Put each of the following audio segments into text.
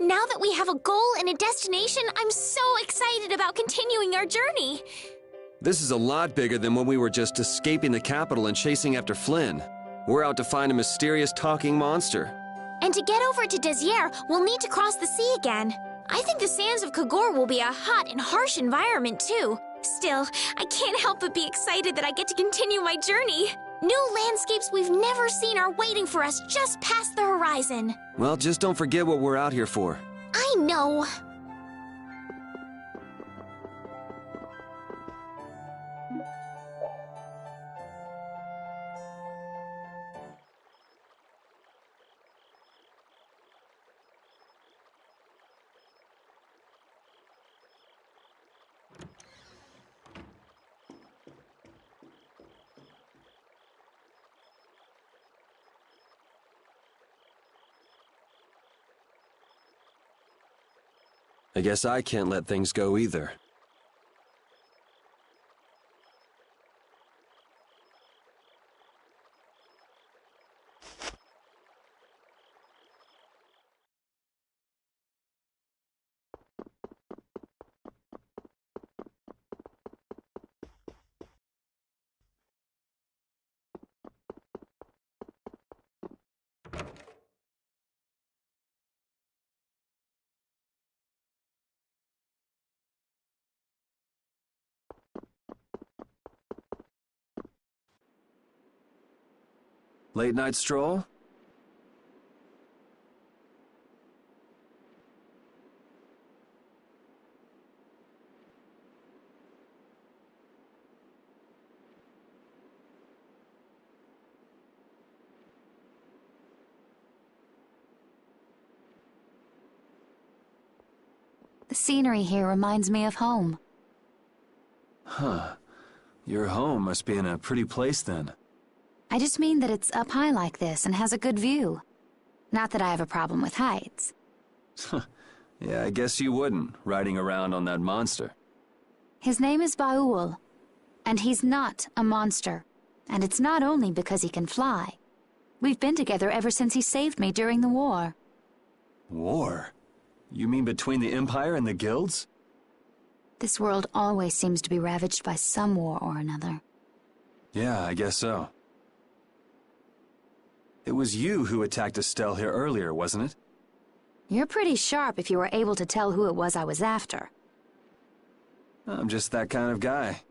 Now that we have a goal and a destination, I'm so excited about continuing our journey. This is a lot bigger than when we were just escaping the capital and chasing after Flynn. We're out to find a mysterious talking monster. And to get over to Desier, we'll need to cross the sea again. I think the sands of Kagor will be a hot and harsh environment, too. Still, I can't help but be excited that I get to continue my journey. New landscapes we've never seen are waiting for us just past the horizon. Well, just don't forget what we're out here for. I know. I guess I can't let things go either. Late night stroll? The scenery here reminds me of home. Huh. Your home must be in a pretty place then. I just mean that it's up high like this and has a good view. Not that I have a problem with heights. Yeah, I guess you wouldn't, riding around on that monster. His name is Baul, and he's not a monster. And it's not only because he can fly. We've been together ever since he saved me during the war. War? You mean between the Empire and the guilds? This world always seems to be ravaged by some war or another. Yeah, I guess so. It was you who attacked Estelle here earlier, wasn't it? You're pretty sharp if you were able to tell who it was I was after. I'm just that kind of guy.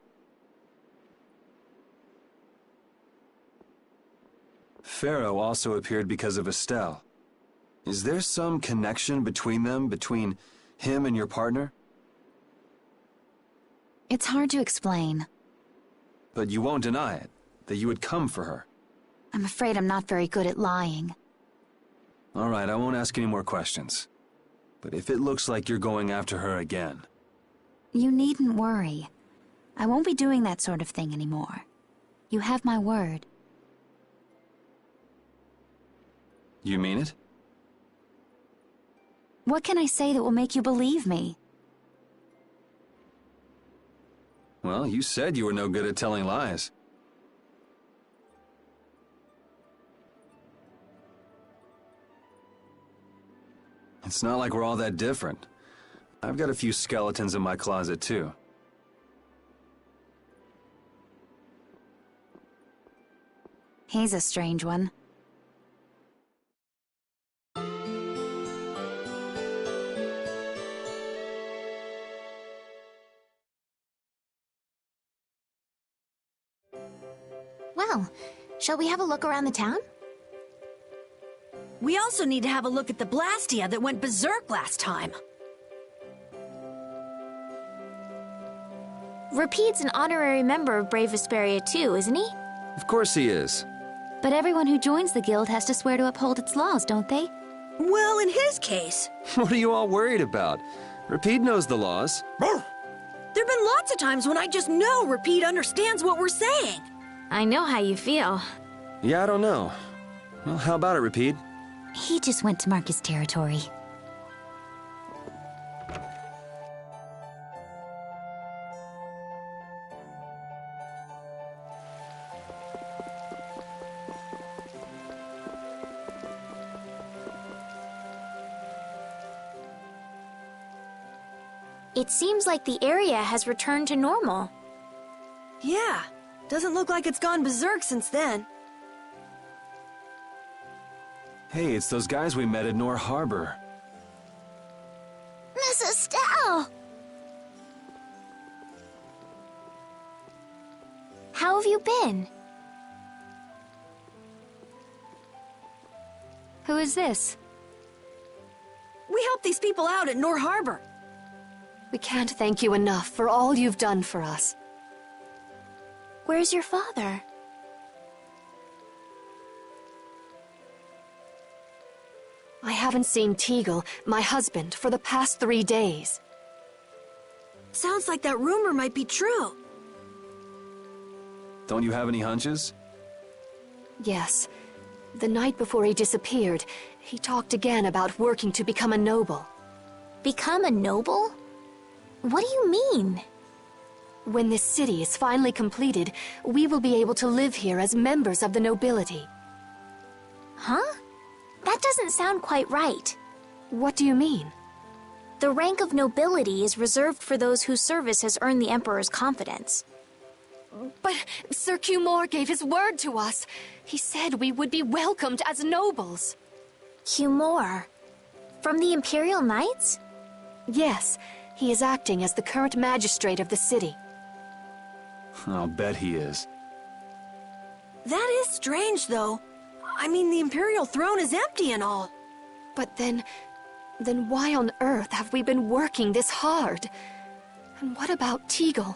Pharaoh also appeared because of Estelle. Is there some connection between them, between him and your partner? It's hard to explain. But you won't deny it, that you would come for her. I'm afraid I'm not very good at lying. All right, I won't ask any more questions. But if it looks like you're going after her again... You needn't worry. I won't be doing that sort of thing anymore. You have my word. You mean it? What can I say that will make you believe me? Well, you said you were no good at telling lies. It's not like we're all that different. I've got a few skeletons in my closet, too. He's a strange one. Well, shall we have a look around the town? We also need to have a look at the Blastia that went berserk last time. Rapide's an honorary member of Brave Vesperia too, isn't he? Of course he is. But everyone who joins the guild has to swear to uphold its laws, don't they? Well, in his case... What are you all worried about? Rapide knows the laws. There've been lots of times when I just know Rapide understands what we're saying. I know how you feel. Yeah, I don't know. Well, how about it, Rapide? He just went to mark his territory. It seems like the area has returned to normal. Yeah, doesn't look like it's gone berserk since then. Hey, it's those guys we met at Nor Harbor. Miss Estelle! How have you been? Who is this? We helped these people out at Nor Harbor. We can't thank you enough for all you've done for us. Where's your father? I haven't seen Teagle, my husband, for the past 3 days. Sounds like that rumor might be true. Don't you have any hunches? Yes. The night before he disappeared, he talked again about working to become a noble. Become a noble? What do you mean? When this city is finally completed, we will be able to live here as members of the nobility. Huh? That doesn't sound quite right. What do you mean? The rank of nobility is reserved for those whose service has earned the Emperor's confidence. But Sir Cumore gave his word to us. He said we would be welcomed as nobles. Cumore? From the Imperial Knights? Yes, he is acting as the current magistrate of the city. I'll bet he is. That is strange, though. I mean, the Imperial throne is empty and all. But then why on earth have we been working this hard? And what about Teagle?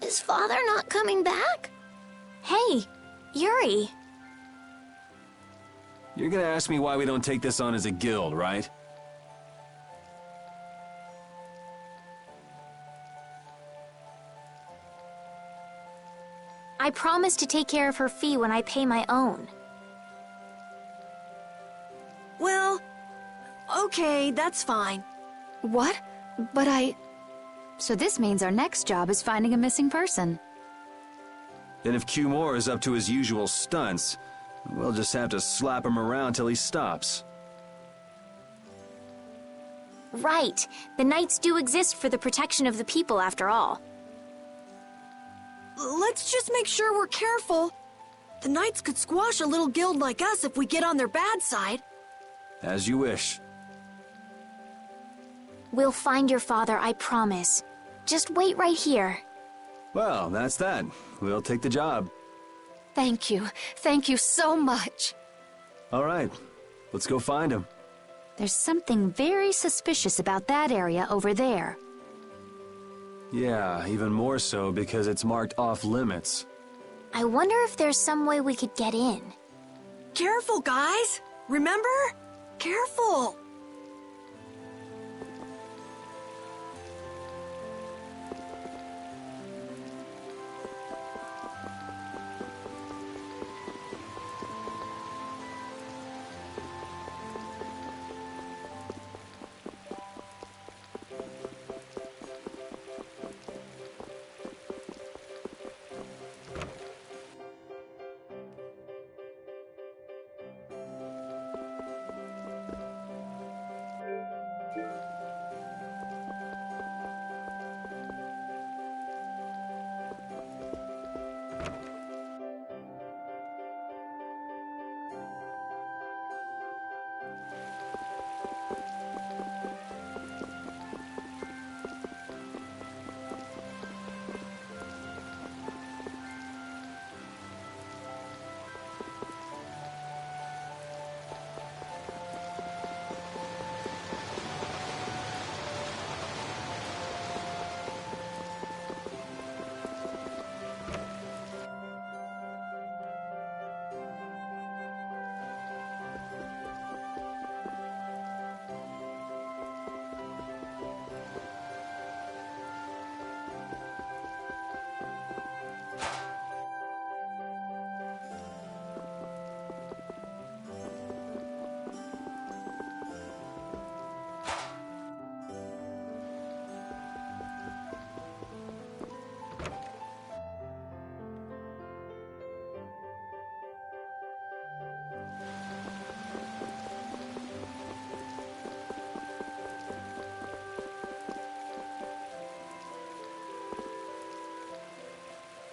Is father not coming back? Hey, Yuri. You're gonna ask me why we don't take this on as a guild, right? I promise to take care of her fee when I pay my own. Well, okay, that's fine. What? But So this means our next job is finding a missing person. And if Cumore is up to his usual stunts, we'll just have to slap him around till he stops. Right. The Knights do exist for the protection of the people, after all. Let's just make sure we're careful. The Knights could squash a little guild like us if we get on their bad side. As you wish. We'll find your father, I promise. Just wait right here. Well, that's that. We'll take the job. thank you. Thank you so much. All right, let's go find him. There's something very suspicious about that area over there. Yeah, even more so because it's marked off limits. I wonder if there's some way we could get in. Careful, guys! Remember? Careful!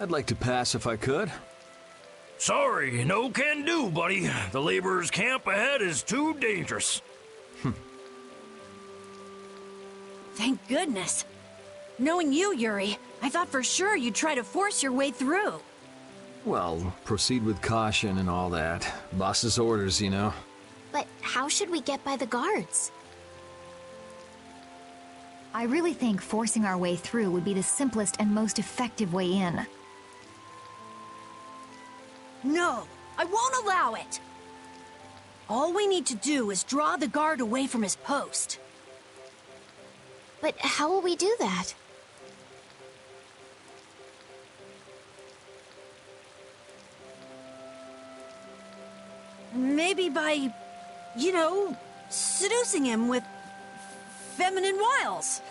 I'd like to pass if I could. Sorry, no can do, buddy. The laborers' camp ahead is too dangerous. Thank goodness. Knowing you, Yuri, I thought for sure you'd try to force your way through. Well, proceed with caution and all that. Boss's orders, you know. But how should we get by the guards? I really think forcing our way through would be the simplest and most effective way in. No, I won't allow it. All we need to do is draw the guard away from his post. But how will we do that? Maybe by, you know, seducing him with feminine wiles.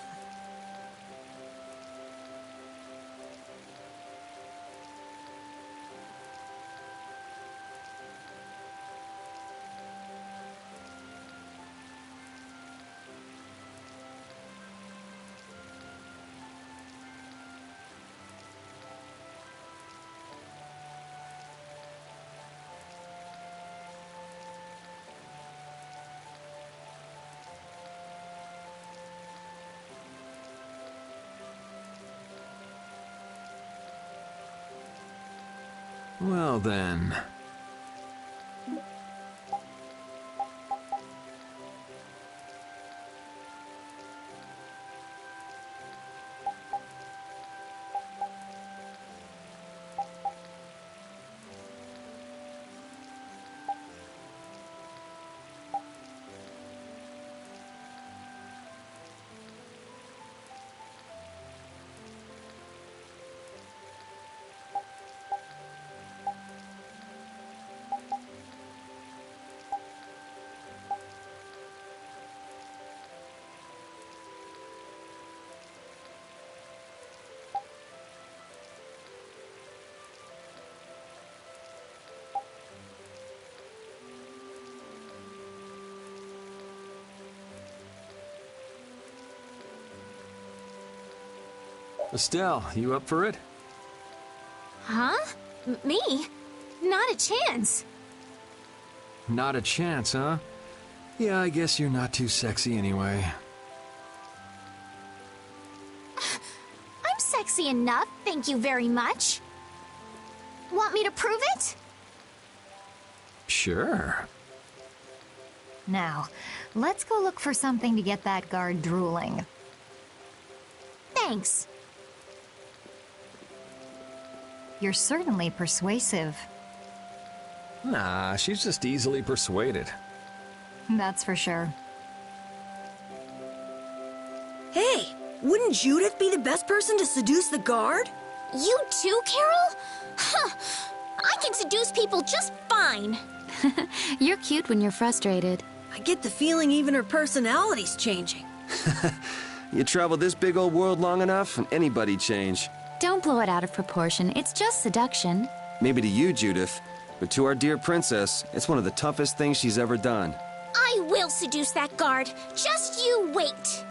Well then. Estelle, you up for it? Huh? Me? Not a chance. Not a chance, huh? Yeah, I guess you're not too sexy anyway. I'm sexy enough, thank you very much. Want me to prove it? Sure. Now, let's go look for something to get that guard drooling. Thanks. You're certainly persuasive. Nah, she's just easily persuaded. That's for sure. Hey, wouldn't Judith be the best person to seduce the guard? You too, Carol? Huh. I can seduce people just fine. You're cute when you're frustrated. I get the feeling even her personality's changing. You travel this big old world long enough, and anybody'd change. Don't blow it out of proportion. It's just seduction. Maybe to you, Judith, but to our dear princess, it's one of the toughest things she's ever done. I will seduce that guard. Just you wait.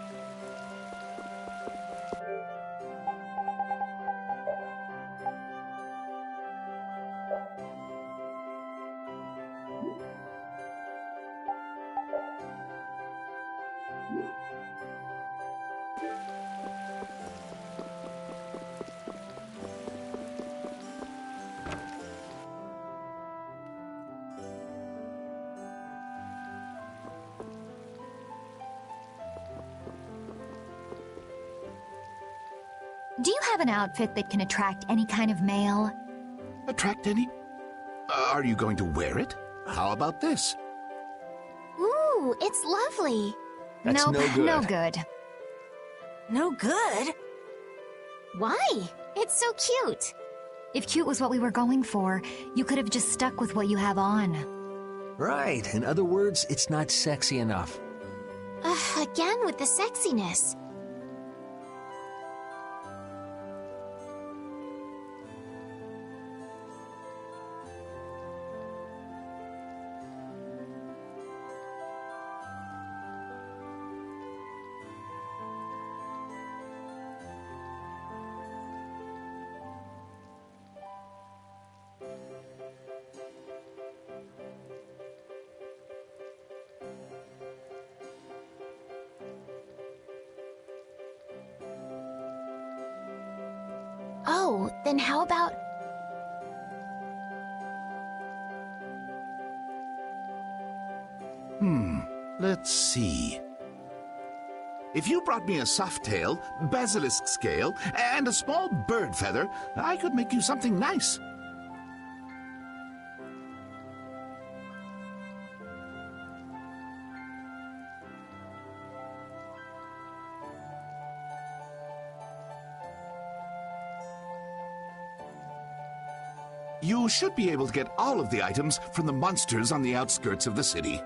Do you have an outfit that can attract any kind of male? Attract any? Are you going to wear it? How about this? Ooh, it's lovely. That's Nope, no good. no good. No good? Why? It's so cute. If cute was what we were going for, you could have just stuck with what you have on. Right. In other words, it's not sexy enough. Again with the sexiness. Oh, then how about... Let's see. If you brought me a soft tail, basilisk scale, and a small bird feather, I could make you something nice. You should be able to get all of the items from the monsters on the outskirts of the city.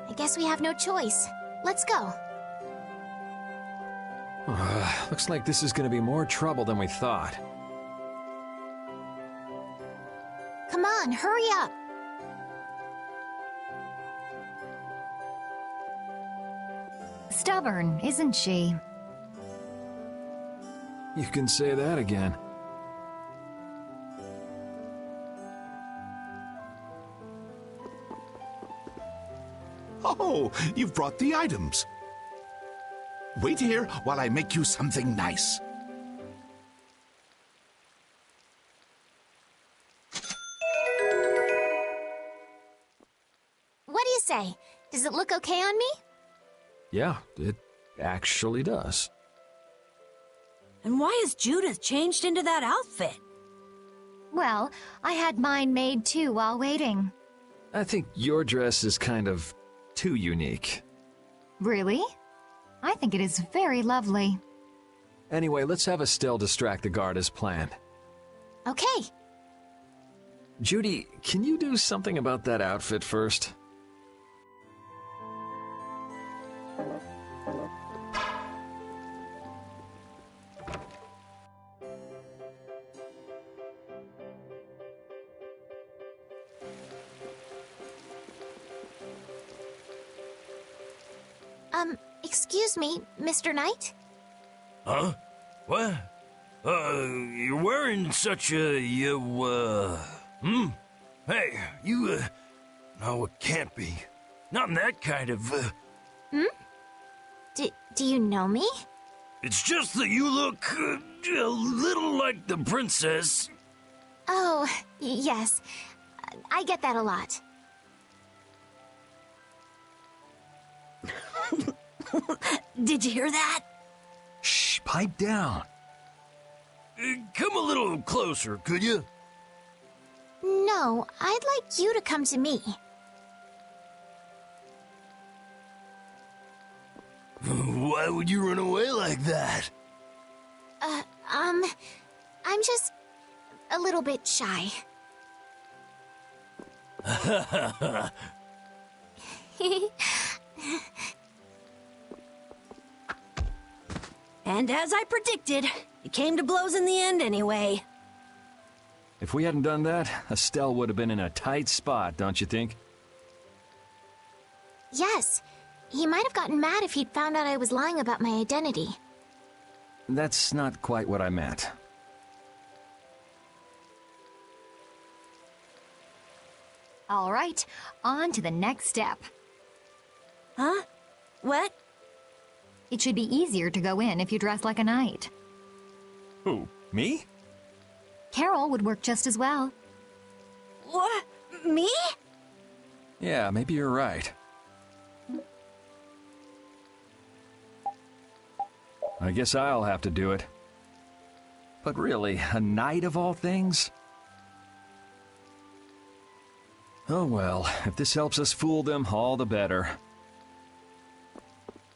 I guess we have no choice. Let's go. Looks like this is going to be more trouble than we thought. Come on, hurry up. Stubborn, isn't she? You can say that again. Oh, you've brought the items. Wait here while I make you something nice. What do you say? Does it look okay on me? Yeah, it actually does. And why has Judith changed into that outfit? Well, I had mine made too while waiting. I think your dress is kind of too unique. Really? I think it is very lovely. Anyway, let's have Estelle distract the guard as planned. Okay. Judy, can you do something about that outfit first? Excuse me, Mr. Knight? Huh? What? You're wearing such a, Hey, you, no, it can't be. Not in that kind of, Do you know me? It's just that you look, a little like the princess. Oh, yes. I get that a lot. Did you hear that? Shh, pipe down. Come a little closer, could you? No, I'd like you to come to me. Why would you run away like that? I'm just a little bit shy. And as I predicted, it came to blows in the end anyway. If we hadn't done that, Estelle would have been in a tight spot, don't you think? Yes. He might have gotten mad if he'd found out I was lying about my identity. That's not quite what I meant. All right, on to the next step. Huh? What? It should be easier to go in if you dress like a knight. Who, me? Carol would work just as well. What? Me? Yeah, maybe you're right. I guess I'll have to do it. But really, a knight of all things? Oh well, if this helps us fool them, all the better.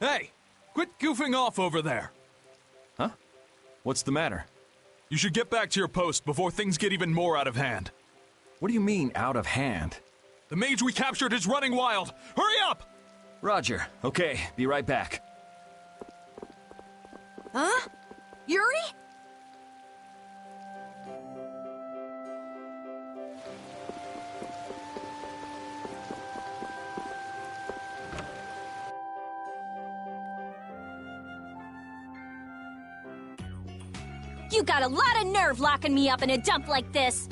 Hey! Quit goofing off over there! Huh? What's the matter? You should get back to your post before things get even more out of hand. What do you mean, out of hand? The mage we captured is running wild! Hurry up! Roger. Okay, be right back. Huh? Yuri? You got a lot of nerve locking me up in a dump like this.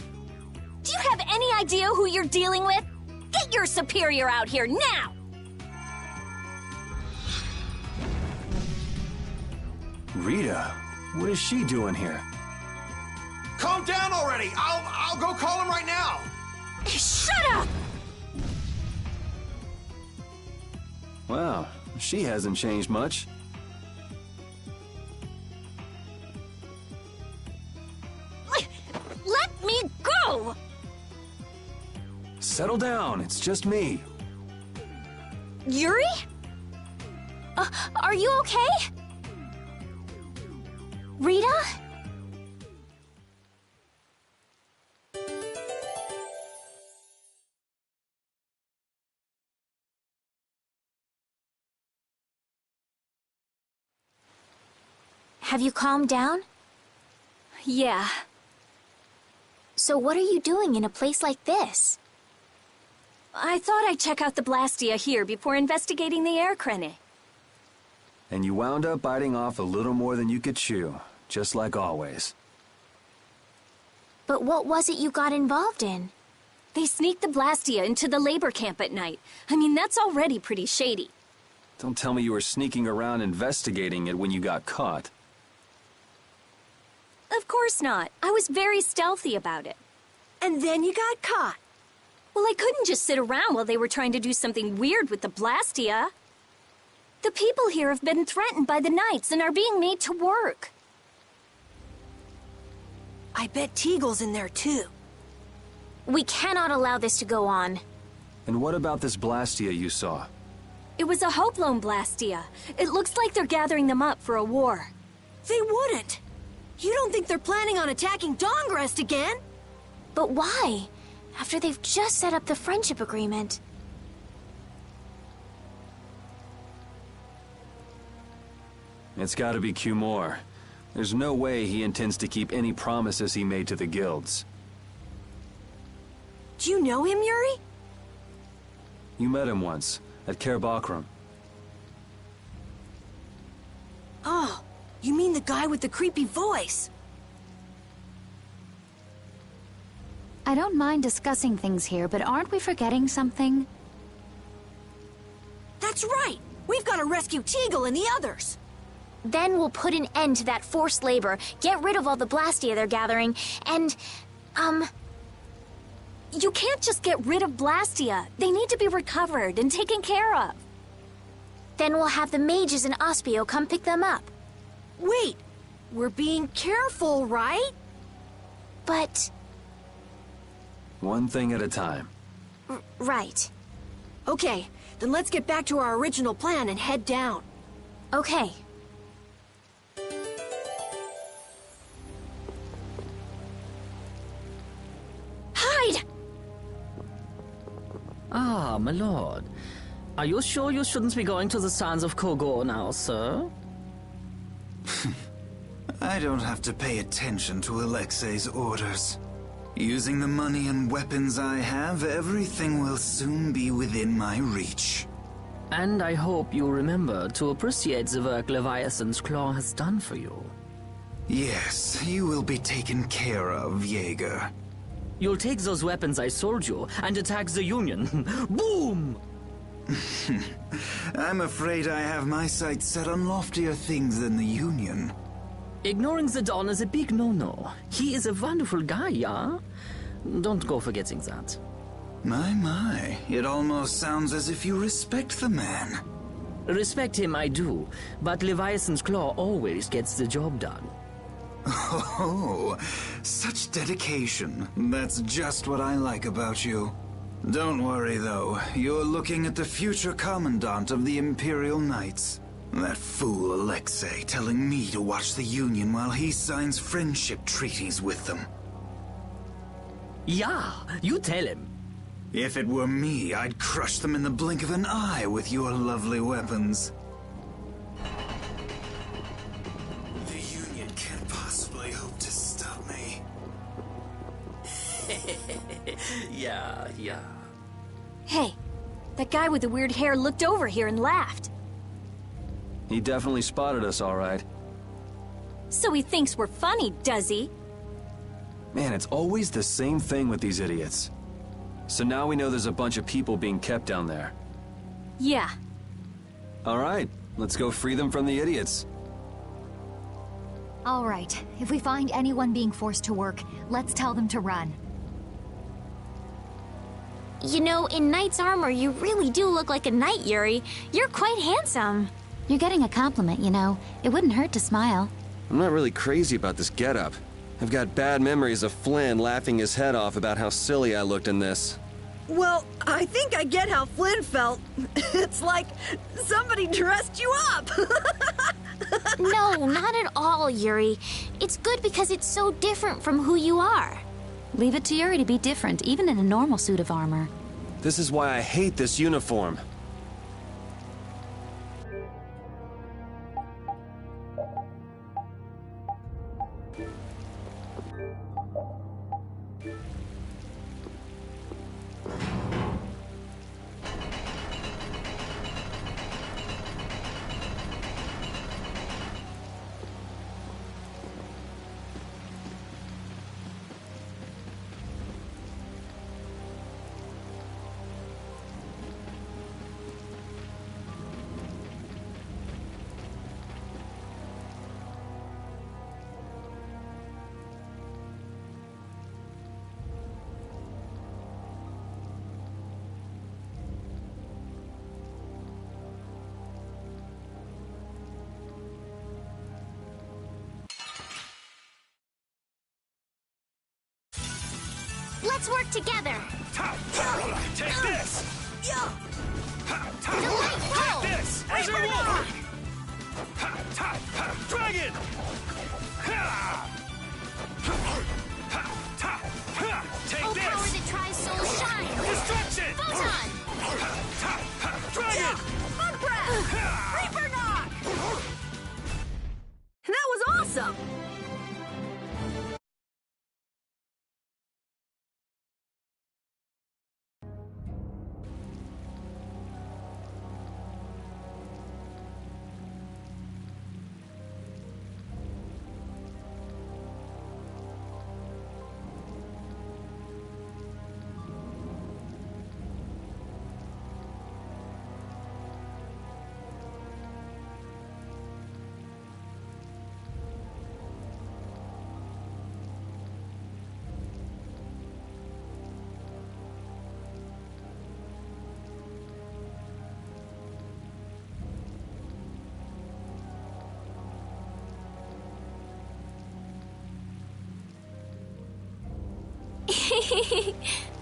Do you have any idea who you're dealing with? Get your superior out here now! Rita, what is she doing here? ready. I'll go call him right now. Shut up! Wow, she hasn't changed much. Let me go! Settle down, it's just me. Yuri? Are you okay? Rita? Have you calmed down? Yeah. So what are you doing in a place like this? I thought I'd check out the Blastia here before investigating the air crenny. And you wound up biting off a little more than you could chew, just like always. But what was it you got involved in? They sneaked the Blastia into the labor camp at night. I mean, that's already pretty shady. Don't tell me you were sneaking around investigating it when you got caught. Of course not. I was very stealthy about it. And then you got caught. Well, I couldn't just sit around while they were trying to do something weird with the Blastia. The people here have been threatened by the Knights and are being made to work. I bet Teagle's in there too. We cannot allow this to go on. And what about this Blastia you saw? It was a Hoplone Blastia. It looks like they're gathering them up for a war. They wouldn't. You don't think they're planning on attacking Dawngrest again? But why? After they've just set up the friendship agreement. It's gotta be Cumore. There's no way he intends to keep any promises he made to the guilds. Do you know him, Yuri? You met him once, at Caer Bakram. Oh, you mean the guy with the creepy voice? I don't mind discussing things here, but aren't we forgetting something? That's right! We've got to rescue Teagle and the others! Then we'll put an end to that forced labor, get rid of all the Blastia they're gathering, and, You can't just get rid of Blastia. They need to be recovered and taken care of. Then we'll have the mages and Ospio come pick them up. Wait! We're being careful, right? But... One thing at a time. Right. Okay, then let's get back to our original plan and head down. Okay. Hide! Ah, my lord. Are you sure you shouldn't be going to the sands of Kogor now, sir? I don't have to pay attention to Alexei's orders. Using the money and weapons I have, everything will soon be within my reach. And I hope you remember to appreciate the work Leviathan's Claw has done for you. Yes, you will be taken care of, Jaeger. You'll take those weapons I sold you and attack the Union. Boom! I'm afraid I have my sights set on loftier things than the Union. Ignoring the Don is a big no-no. He is a wonderful guy, yeah? Don't go forgetting that. My, it almost sounds as if you respect the man. Respect him I do, but Leviathan's Claw always gets the job done. Oh, such dedication. That's just what I like about you. Don't worry, though. You're looking at the future Commandant of the Imperial Knights. That fool Alexei telling me to watch the Union while he signs friendship treaties with them. Yeah, you tell him. If it were me, I'd crush them in the blink of an eye with your lovely weapons. The Union can't possibly hope to stop me. Yeah. Hey, that guy with the weird hair looked over here and laughed. He definitely spotted us, all right. So he thinks we're funny, does he? Man, it's always the same thing with these idiots. So now we know there's a bunch of people being kept down there. Yeah. All right, let's go free them from the idiots. All right, if we find anyone being forced to work, let's tell them to run. You know, in knight's armor, you really do look like a knight, Yuri. You're quite handsome. You're getting a compliment, you know. It wouldn't hurt to smile. I'm not really crazy about this getup. I've got bad memories of Flynn laughing his head off about how silly I looked in this. Well, I think I get how Flynn felt. It's like somebody dressed you up. No, not at all, Yuri. It's good because it's so different from who you are. Leave it to Yuri to be different, even in a normal suit of armor. This is why I hate this uniform. Let's work together. Take this! Delightful! Take this! Azure Wolf! Dragon! Take Oh, this! power that tries soul shine! Destruction! Photon! Dragon! Bug breath! Reaper knock! That was awesome!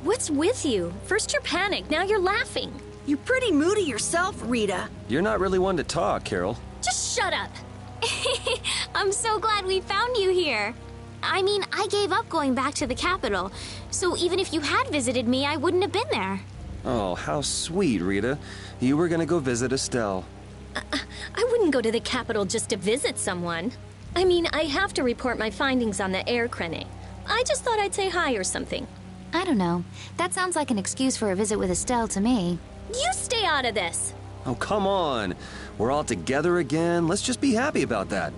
What's with you? First you're panicked, now you're laughing. You're pretty moody yourself, Rita. You're not really one to talk, Carol. Just shut up. I'm so glad we found you here. I mean, I gave up going back to the capital, so even if you had visited me, I wouldn't have been there. Oh, how sweet, Rita. You were gonna go visit Estelle. I wouldn't go to the capital just to visit someone. I mean, I have to report my findings on the air clinic. I just thought I'd say hi or something. I don't know. That sounds like an excuse for a visit with Estelle to me. You stay out of this. Oh, come on. We're all together again. Let's just be happy about that.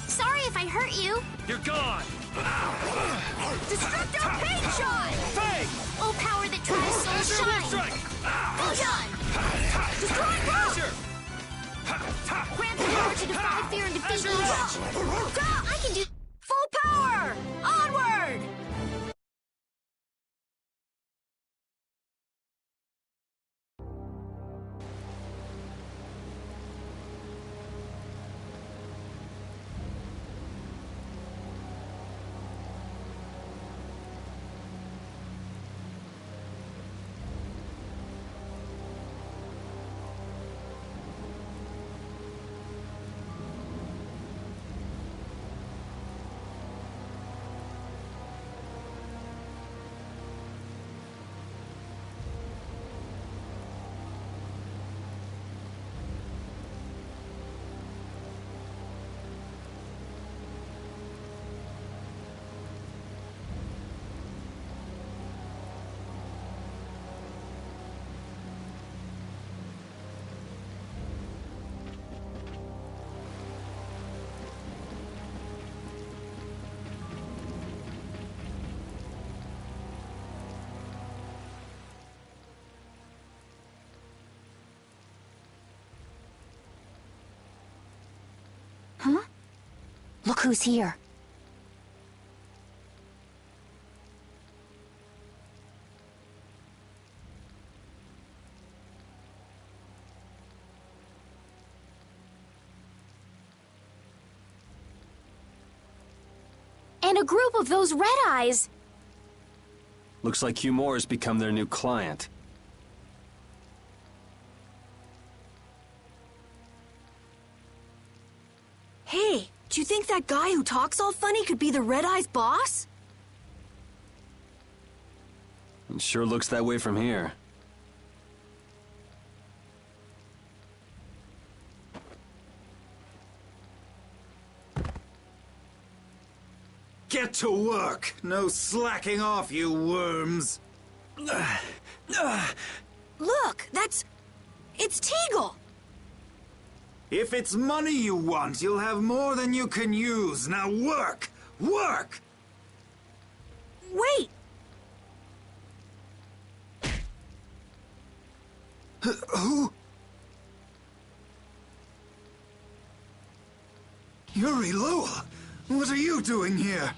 Sorry if I hurt you. You're gone! Destructo Pain Shot! Fang! Oh, power that tries soul Azure Wolf shine! Strike! Photon! Destroy Azure! Grant the power to defy fear and defeat evil! I can do... Full power! Onward! Huh? Look who's here. And a group of those red eyes. Looks like Humor has become their new client. Hey, do you think that guy who talks all funny could be the Red Eye's boss? It sure looks that way from here. Get to work! No slacking off, you worms! Look, it's Teagle! If it's money you want, you'll have more than you can use. Now work! Work! Wait! Who? Yuri Lowell! What are you doing here?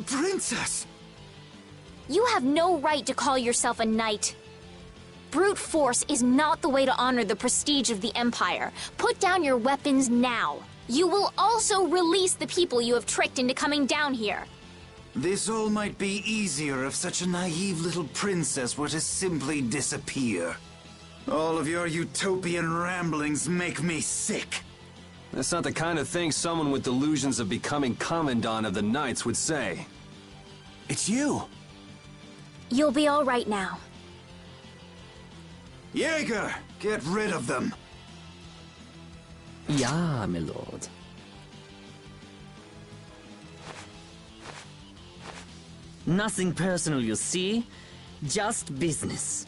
Princess! You have no right to call yourself a knight. Brute force is not the way to honor the prestige of the Empire. Put down your weapons now. You will also release the people you have tricked into coming down here. This all might be easier if such a naive little princess were to simply disappear. All of your utopian ramblings make me sick. That's not the kind of thing someone with delusions of becoming Commandant of the Knights would say. It's you! You'll be all right now. Jaeger, get rid of them! Ja, my lord. Nothing personal, you see? Just business.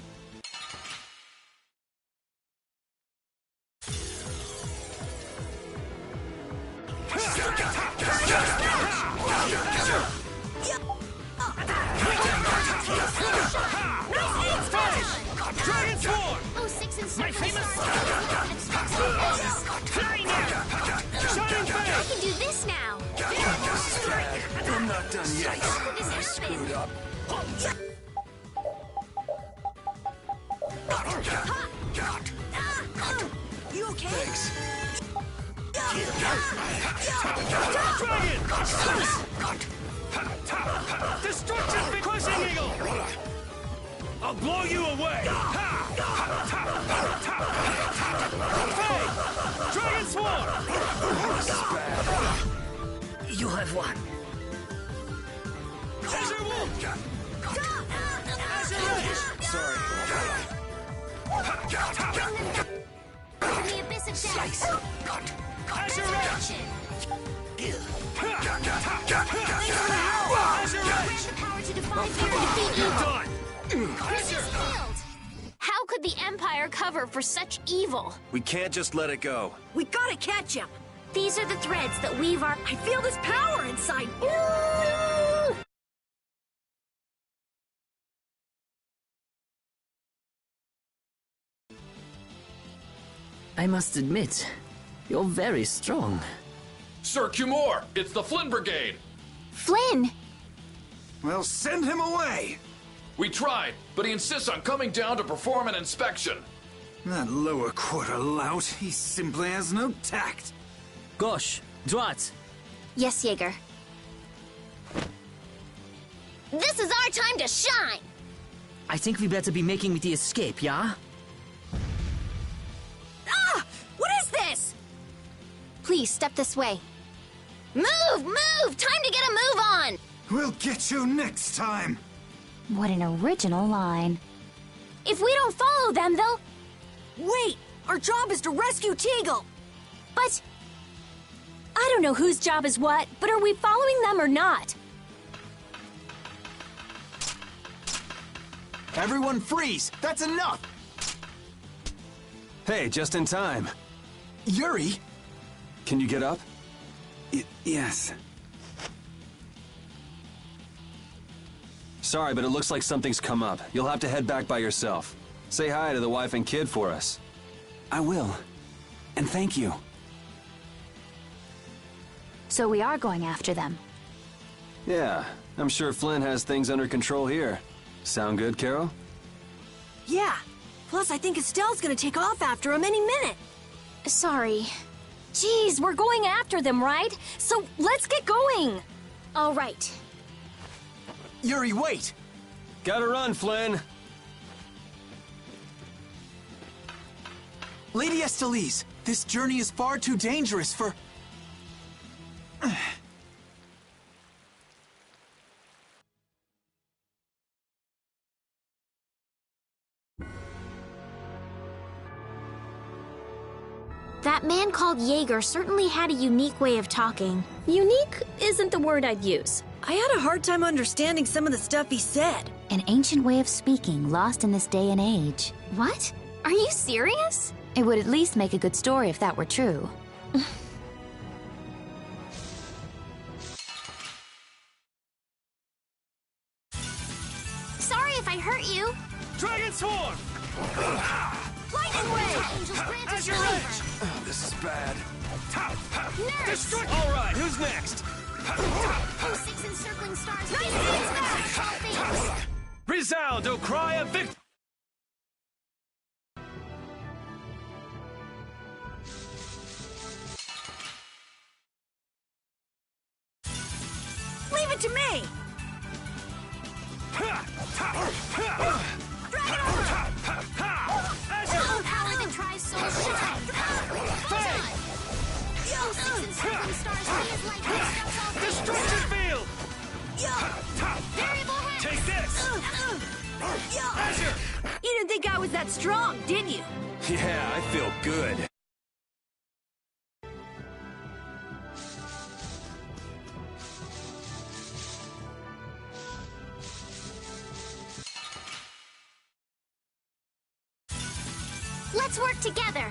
Dragon Sword! Oh, six and My famous Flying Shining I Face! can do this now. I'm not done yet. How could this happen? You okay? Thanks. Dragon! Destruction! Crushing Eagle! I'll blow you away! Hey! Dragon Sword! You have won. Azure Wolf! Azure Edge! Sorry. The abyss of death. Azure Edge! Azure Grant the power to defy fear and defeat evil. Done! Resist failed. How could the Empire cover for such evil? We can't just let it go. We gotta catch him! These are the threads that weave our... I feel this power inside! I must admit, you're very strong. Sir Cumore, it's the Flynn Brigade. Flynn! Well, send him away! We tried, but he insists on coming down to perform an inspection. That lower quarter lout, he simply has no tact. Gosh, Drat. Yes, Jaeger. This is our time to shine! I think we better be making the escape, yeah? Ah! What is this? Please, step this way. Move! Move! Time to get a move on! We'll get you next time! What an original line. If we don't follow them, they'll... Wait! Our job is to rescue Teagle! But... I don't know whose job is what, but are we following them or not? Everyone freeze! That's enough! Hey, just in time. Yuri? Can you get up? Yes. Sorry, but it looks like something's come up. You'll have to head back by yourself. Say hi to the wife and kid for us. I will. And thank you. So we are going after them. Yeah, I'm sure Flynn has things under control here. Sound good, Carol? Yeah. Plus, I think Estelle's gonna take off after him any minute. Sorry. Jeez, we're going after them, right? So let's get going. All right. Yuri, wait! Gotta run, Flynn! Lady Estellise, this journey is far too dangerous for... That man called Jaeger certainly had a unique way of talking. Unique isn't the word I'd use. I had a hard time understanding some of the stuff he said. An ancient way of speaking lost in this day and age. What? Are you serious? It would at least make a good story if that were true. Sorry if I hurt you. Dragon Swarm! Lightning Ray! Angels grant us favor. Oh, this is bad. Nurse! All right, who's next? 06 encircling stars. Nice back! All things. Resound, O cry of victory! Leave it to me! Dragon Armor! Oh, power that tries soul shine. Photon! 06 encircling stars. He is like who stops all things. Destruction Field! Variable hex. Take this! Azure! You didn't think I was that strong, did you? Yeah, I feel good. Let's work together.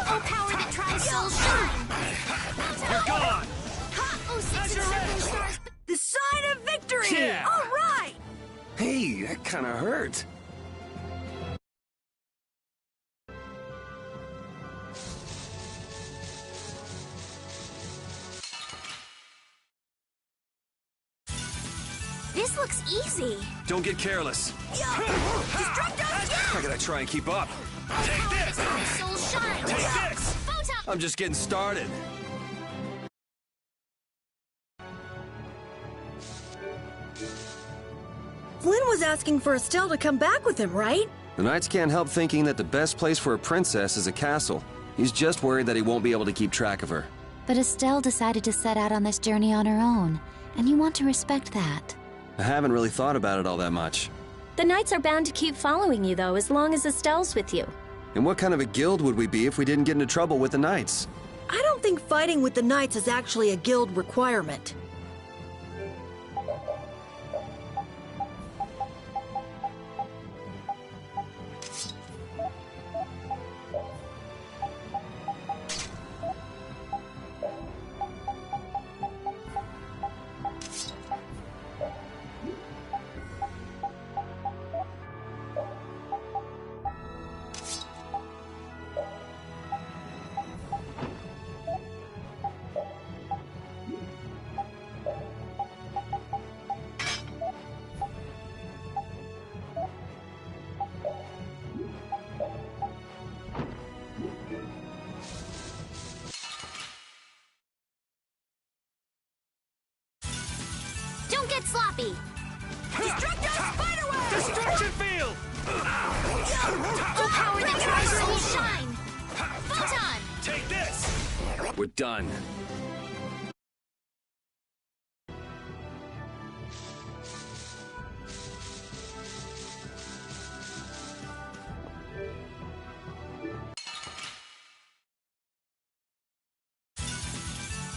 Oh, power that tries soul shine. You're gone! Oh, 06 encircling stars. The sign of victory! Yeah. All right! Hey, that kind of hurt. This looks easy. Don't get careless. Destruct us! I gotta try and keep up. Take this! Soul shine. Take this! Photon. I'm just getting started. Flynn was asking for Estelle to come back with him, right? The Knights can't help thinking that the best place for a princess is a castle. He's just worried that he won't be able to keep track of her. But Estelle decided to set out on this journey on her own, and you want to respect that. I haven't really thought about it all that much. The Knights are bound to keep following you, though, as long as Estelle's with you. And what kind of a guild would we be if we didn't get into trouble with the Knights? I don't think fighting with the Knights is actually a guild requirement. Don't get sloppy. Destruct us, Spiderweb! Destruction Field! Oh, power that tries soul shine. Photon. Take this! We're done.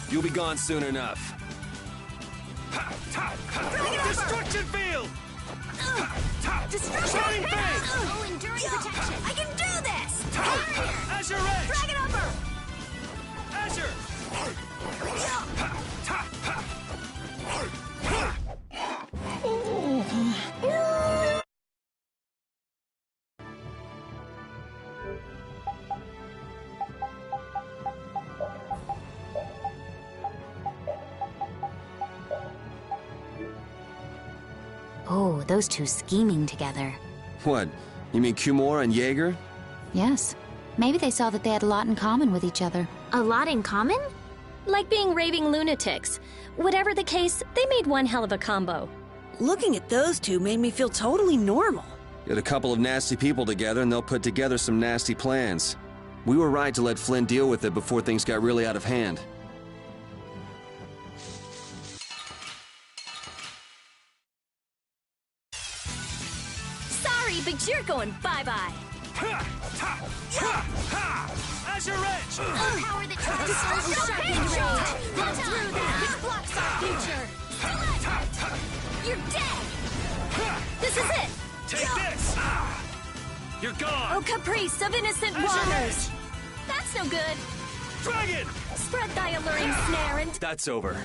You'll be gone soon enough. Destruction Field! Destruction Shining Fang! Oh, enduring protection. I can do this! Barrier. Azure Edge! Dragon Armor! Azure! Oh, those two scheming together. What? You mean Cumore and Jaeger? Yes. Maybe they saw that they had a lot in common with each other. A lot in common? Like being raving lunatics. Whatever the case, they made one hell of a combo. Looking at those two made me feel totally normal. Get a couple of nasty people together and they'll put together some nasty plans. We were right to let Flynn deal with it before things got really out of hand. Sorry, but you're going bye-bye. Azure Edge! A power that transforms the sharpening blade. That's through that. It blocks our future. You're dead! This is it! Take this! You're gone! Oh, caprice of innocent Azure waters! That's no good! Dragon! Spread thy alluring snare and... That's over.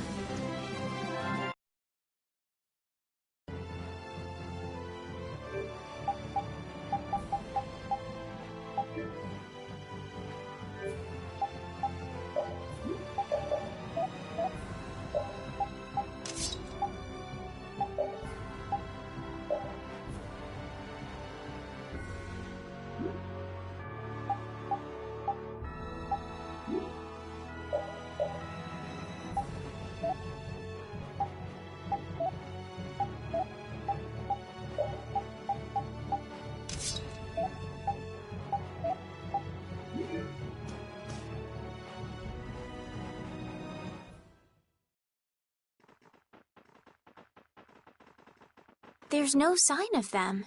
There's no sign of them.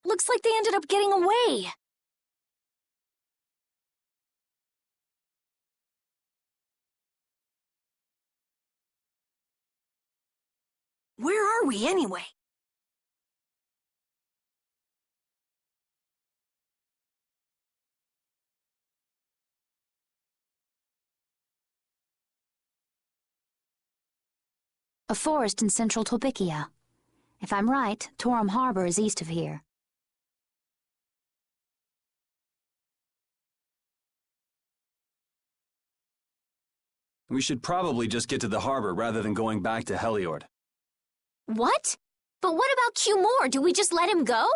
Looks like they ended up getting away. Where are we anyway? A forest in central Tolbikia. If I'm right, Torum Harbor is east of here. We should probably just get to the harbor rather than going back to Heliord. What? But what about Cumore? Do we just let him go?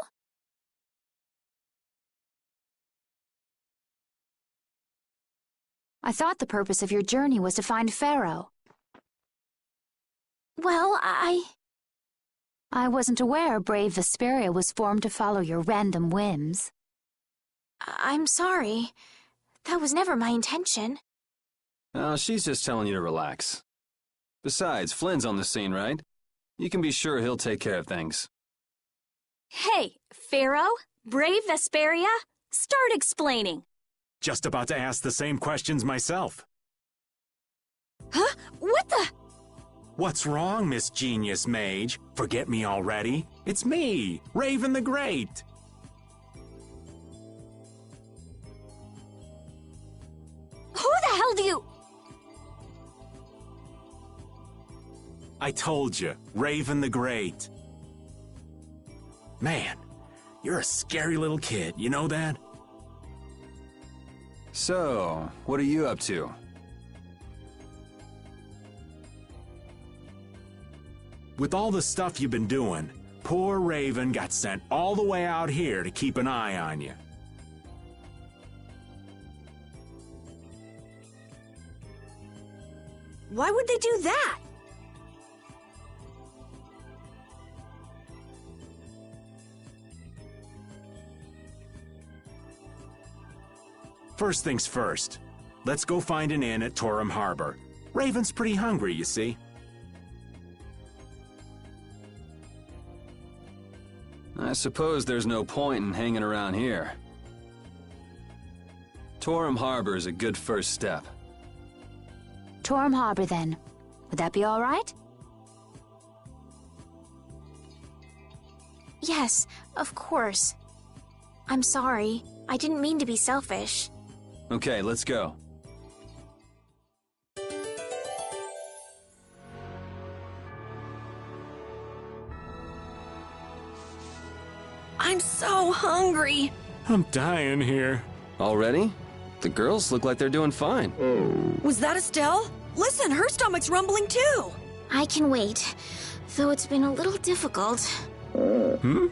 I thought the purpose of your journey was to find Pharaoh. Well, I wasn't aware brave Vesperia was formed to follow your random whims. I'm sorry. That was never my intention. Oh, she's just telling you to relax. Besides, Flynn's on the scene, right? You can be sure he'll take care of things. Hey, Pharaoh? Brave Vesperia? Start explaining. Just about to ask the same questions myself. Huh? What the? What's wrong, Miss Genius Mage? Forget me already? It's me, Raven the Great. Who the hell do you... I told you, Raven the Great. Man, you're a scary little kid, you know that? So, what are you up to? With all the stuff you've been doing, poor Raven got sent all the way out here to keep an eye on you. Why would they do that? First things first, let's go find an inn at Torum Harbor. Raven's pretty hungry, you see. I suppose there's no point in hanging around here. Torum Harbor is a good first step. Torum Harbor, then. Would that be all right? Yes, of course. I'm sorry. I didn't mean to be selfish. Okay, let's go. I'm so hungry. I'm dying here. Already? The girls look like they're doing fine. Was that Estelle? Listen, her stomach's rumbling too. I can wait, though it's been a little difficult. Hmm?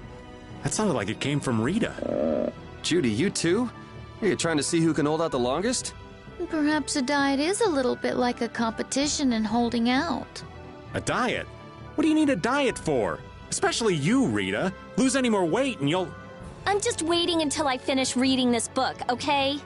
That sounded like it came from Rita. Judy, you too? Are you trying to see who can hold out the longest? Perhaps a diet is a little bit like a competition in holding out. A diet? What do you need a diet for? Especially you, Rita. Lose any more weight and you'll... I'm just waiting until I finish reading this book, okay?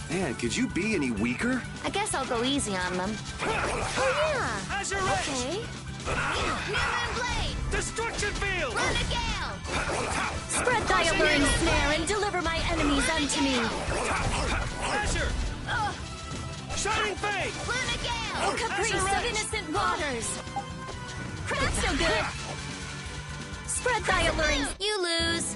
Man, could you be any weaker? I guess I'll go easy on them. Oh, yeah. Azure Okay. Newman Blade! Destruction Field! Run a gale! Spread thy alluring snare and deliver my enemies unto me. Azure! Shining Fate! Run a gale! Oh, caprice of innocent waters! Not so good! Spread thy alluring... You lose!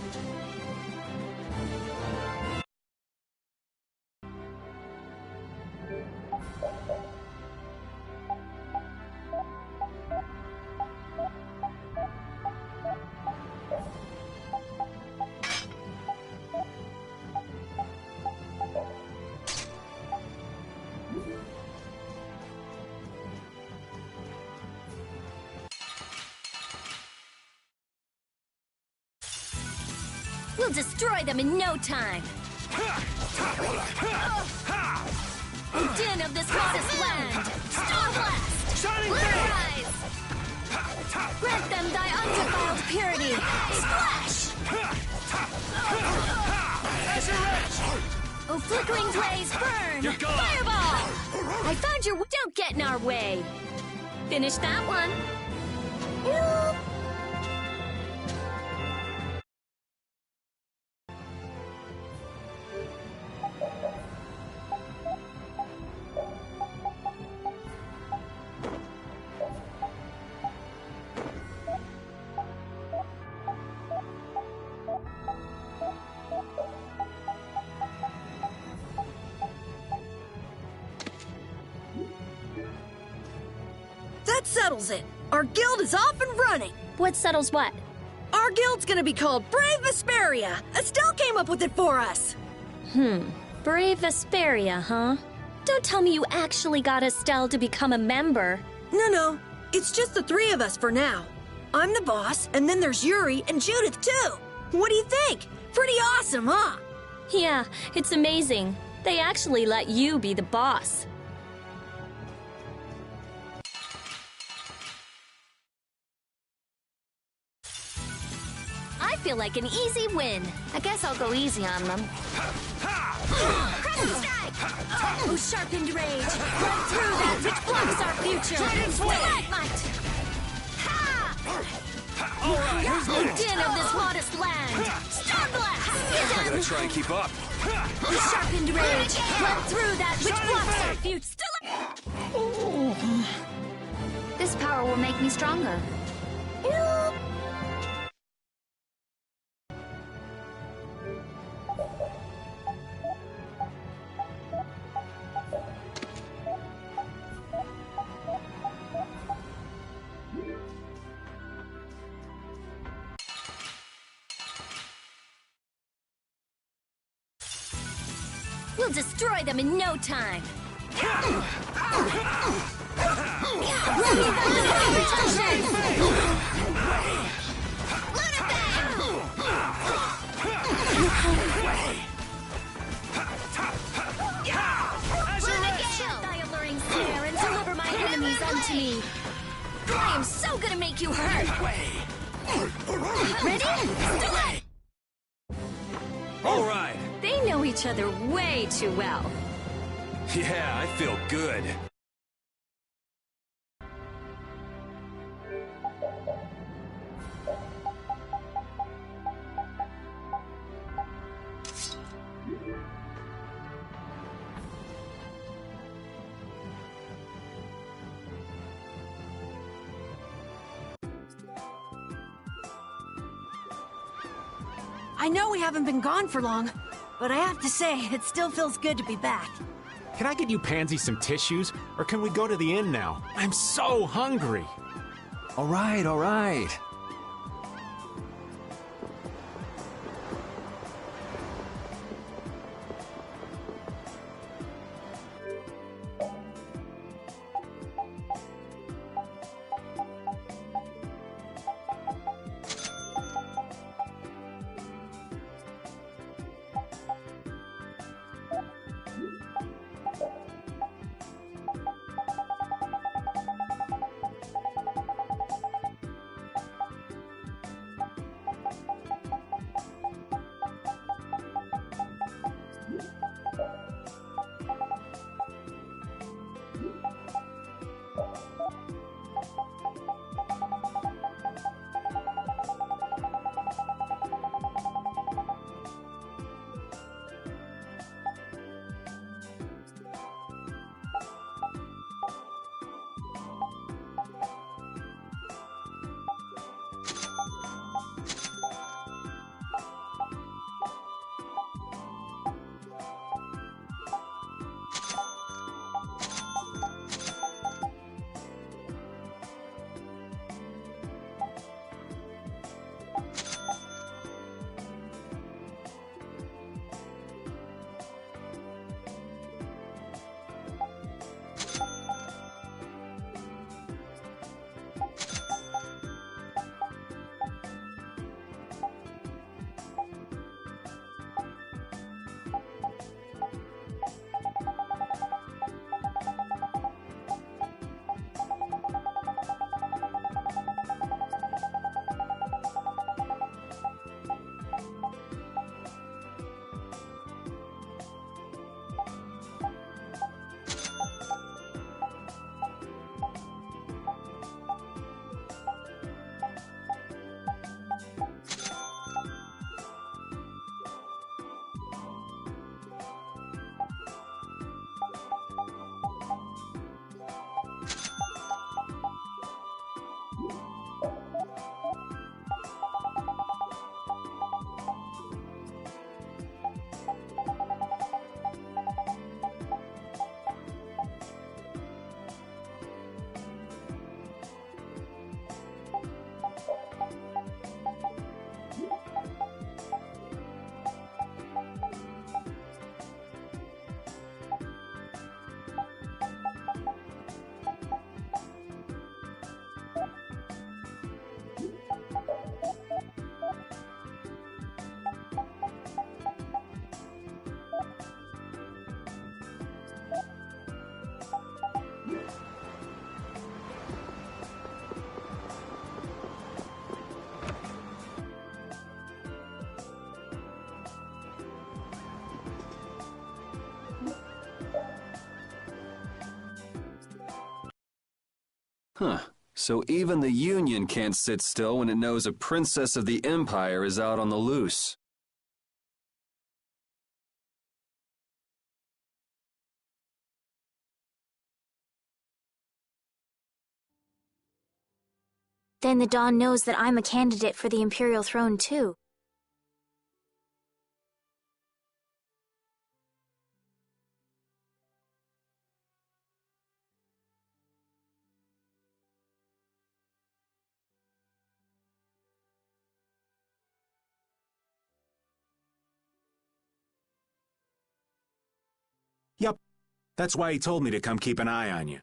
We'll destroy them in no time! O din of this modest land! Storm blast! Shining Rise! Grant them thy undefiled purity! Splash! Oh, flickering blaze, burn! You're gone. Fireball! I found your... Don't get in our way! Finish that one! That settles it. Our guild is off and running. What settles what? Our guild's gonna be called Brave Vesperia. Estelle came up with it for us. Brave Vesperia, huh? Don't tell me you actually got Estelle to become a member. No. It's just the three of us for now. I'm the boss, and then there's Yuri and Judith, too. What do you think? Pretty awesome, huh? Yeah, it's amazing. They actually let you be the boss. I feel like an easy win. I guess I'll go easy on them. Crescent strike! Oh, sharpened rage! Run through that which blocks our future! Stalagmite! All right, who's Oh, next? din of this modest land! Storm blast! I gotta try and keep up. Oh, sharpened rage! Run through that which blocks our future! This power will make me stronger. We'll destroy them in no time! Thy alluring snare and deliver my enemies unto me! I am so gonna make you hurt! Ready? All right. They know each other way too well. Yeah, I feel good. I know we haven't been gone for long, but I have to say, it still feels good to be back. Can I get you Pansy some tissues, or can we go to the inn now? I'm so hungry. All right, all right. Huh. So even the Union can't sit still when it knows a princess of the Empire is out on the loose. Then the Dawn knows that I'm a candidate for the Imperial throne, too. Yep. That's why he told me to come keep an eye on you.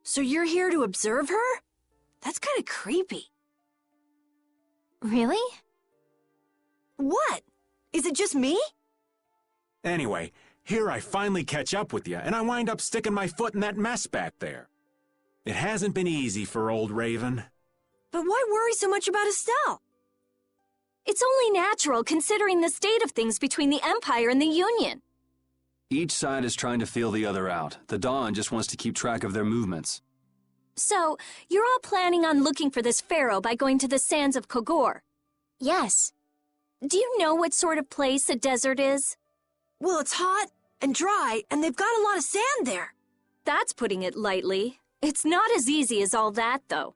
So you're here to observe her? That's kind of creepy. Really? What? Is it just me? Anyway, here I finally catch up with you, and I wind up sticking my foot in that mess back there. It hasn't been easy for old Raven. But why worry so much about Estelle? It's only natural considering the state of things between the Empire and the Union. Each side is trying to feel the other out. The Dawn just wants to keep track of their movements. So, you're all planning on looking for this pharaoh by going to the sands of Kogor? Yes. Do you know what sort of place a desert is? Well, it's hot and dry, and they've got a lot of sand there. That's putting it lightly. It's not as easy as all that, though.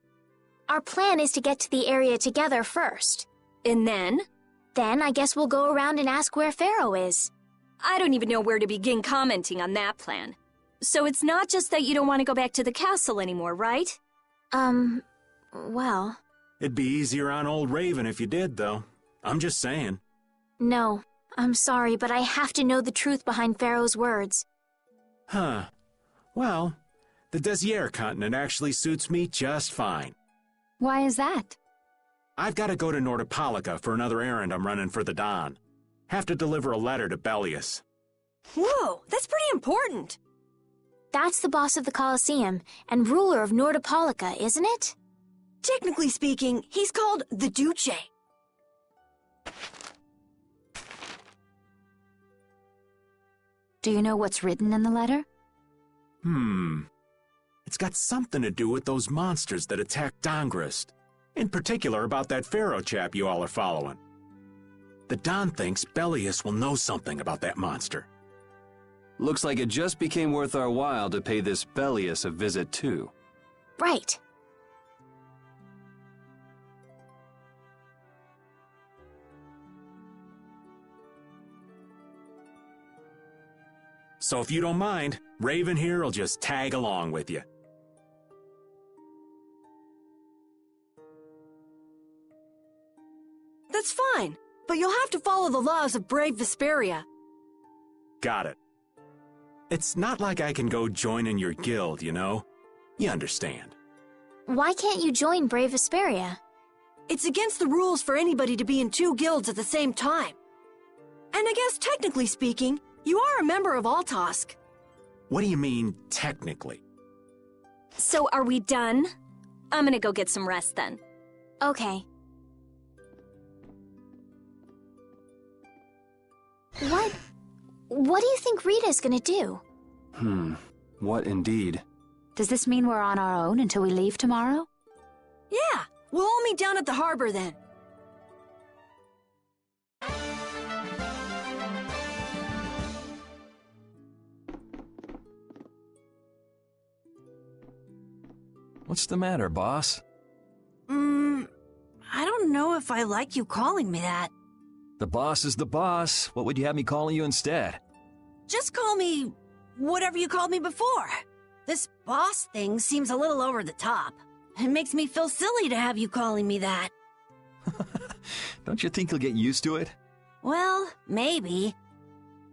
Our plan is to get to the area together first. And then? Then I guess we'll go around and ask where Pharaoh is. I don't even know where to begin commenting on that plan. So it's not just that you don't want to go back to the castle anymore, right? Well... It'd be easier on old Raven if you did, though. I'm just saying. No, I'm sorry, but I have to know the truth behind Pharaoh's words. Huh. Well, the Desier continent actually suits me just fine. Why is that? I've got to go to Nordopolica for another errand I'm running for the Don. Have to deliver a letter to Bellius. Whoa, that's pretty important. That's the boss of the Colosseum and ruler of Nordopolica, isn't it? Technically speaking, he's called the Duce. Do you know what's written in the letter? It's got something to do with those monsters that attacked Dongrist. In particular about that pharaoh chap you all are following. The Don thinks Bellius will know something about that monster. Looks like it just became worth our while to pay this Bellius a visit too. Right. So if you don't mind, Raven here will just tag along with you. That's fine, but you'll have to follow the laws of brave Vesperia. Got it. It's not like I can go join in your guild, you know? You understand. Why can't you join Brave Vesperia? It's against the rules for anybody to be in two guilds at the same time. And I guess technically speaking, you are a member of Altosk. What do you mean, technically? So are we done? I'm gonna go get some rest then. Okay. What do you think Rita's gonna do? What indeed? Does this mean we're on our own until we leave tomorrow? Yeah, we'll all meet down at the harbor then. What's the matter, boss? I don't know if I like you calling me that. The boss is the boss. What would you have me calling you instead? Just call me whatever you called me before. This boss thing seems a little over the top. It makes me feel silly to have you calling me that. Don't you think you'll get used to it? Well, maybe.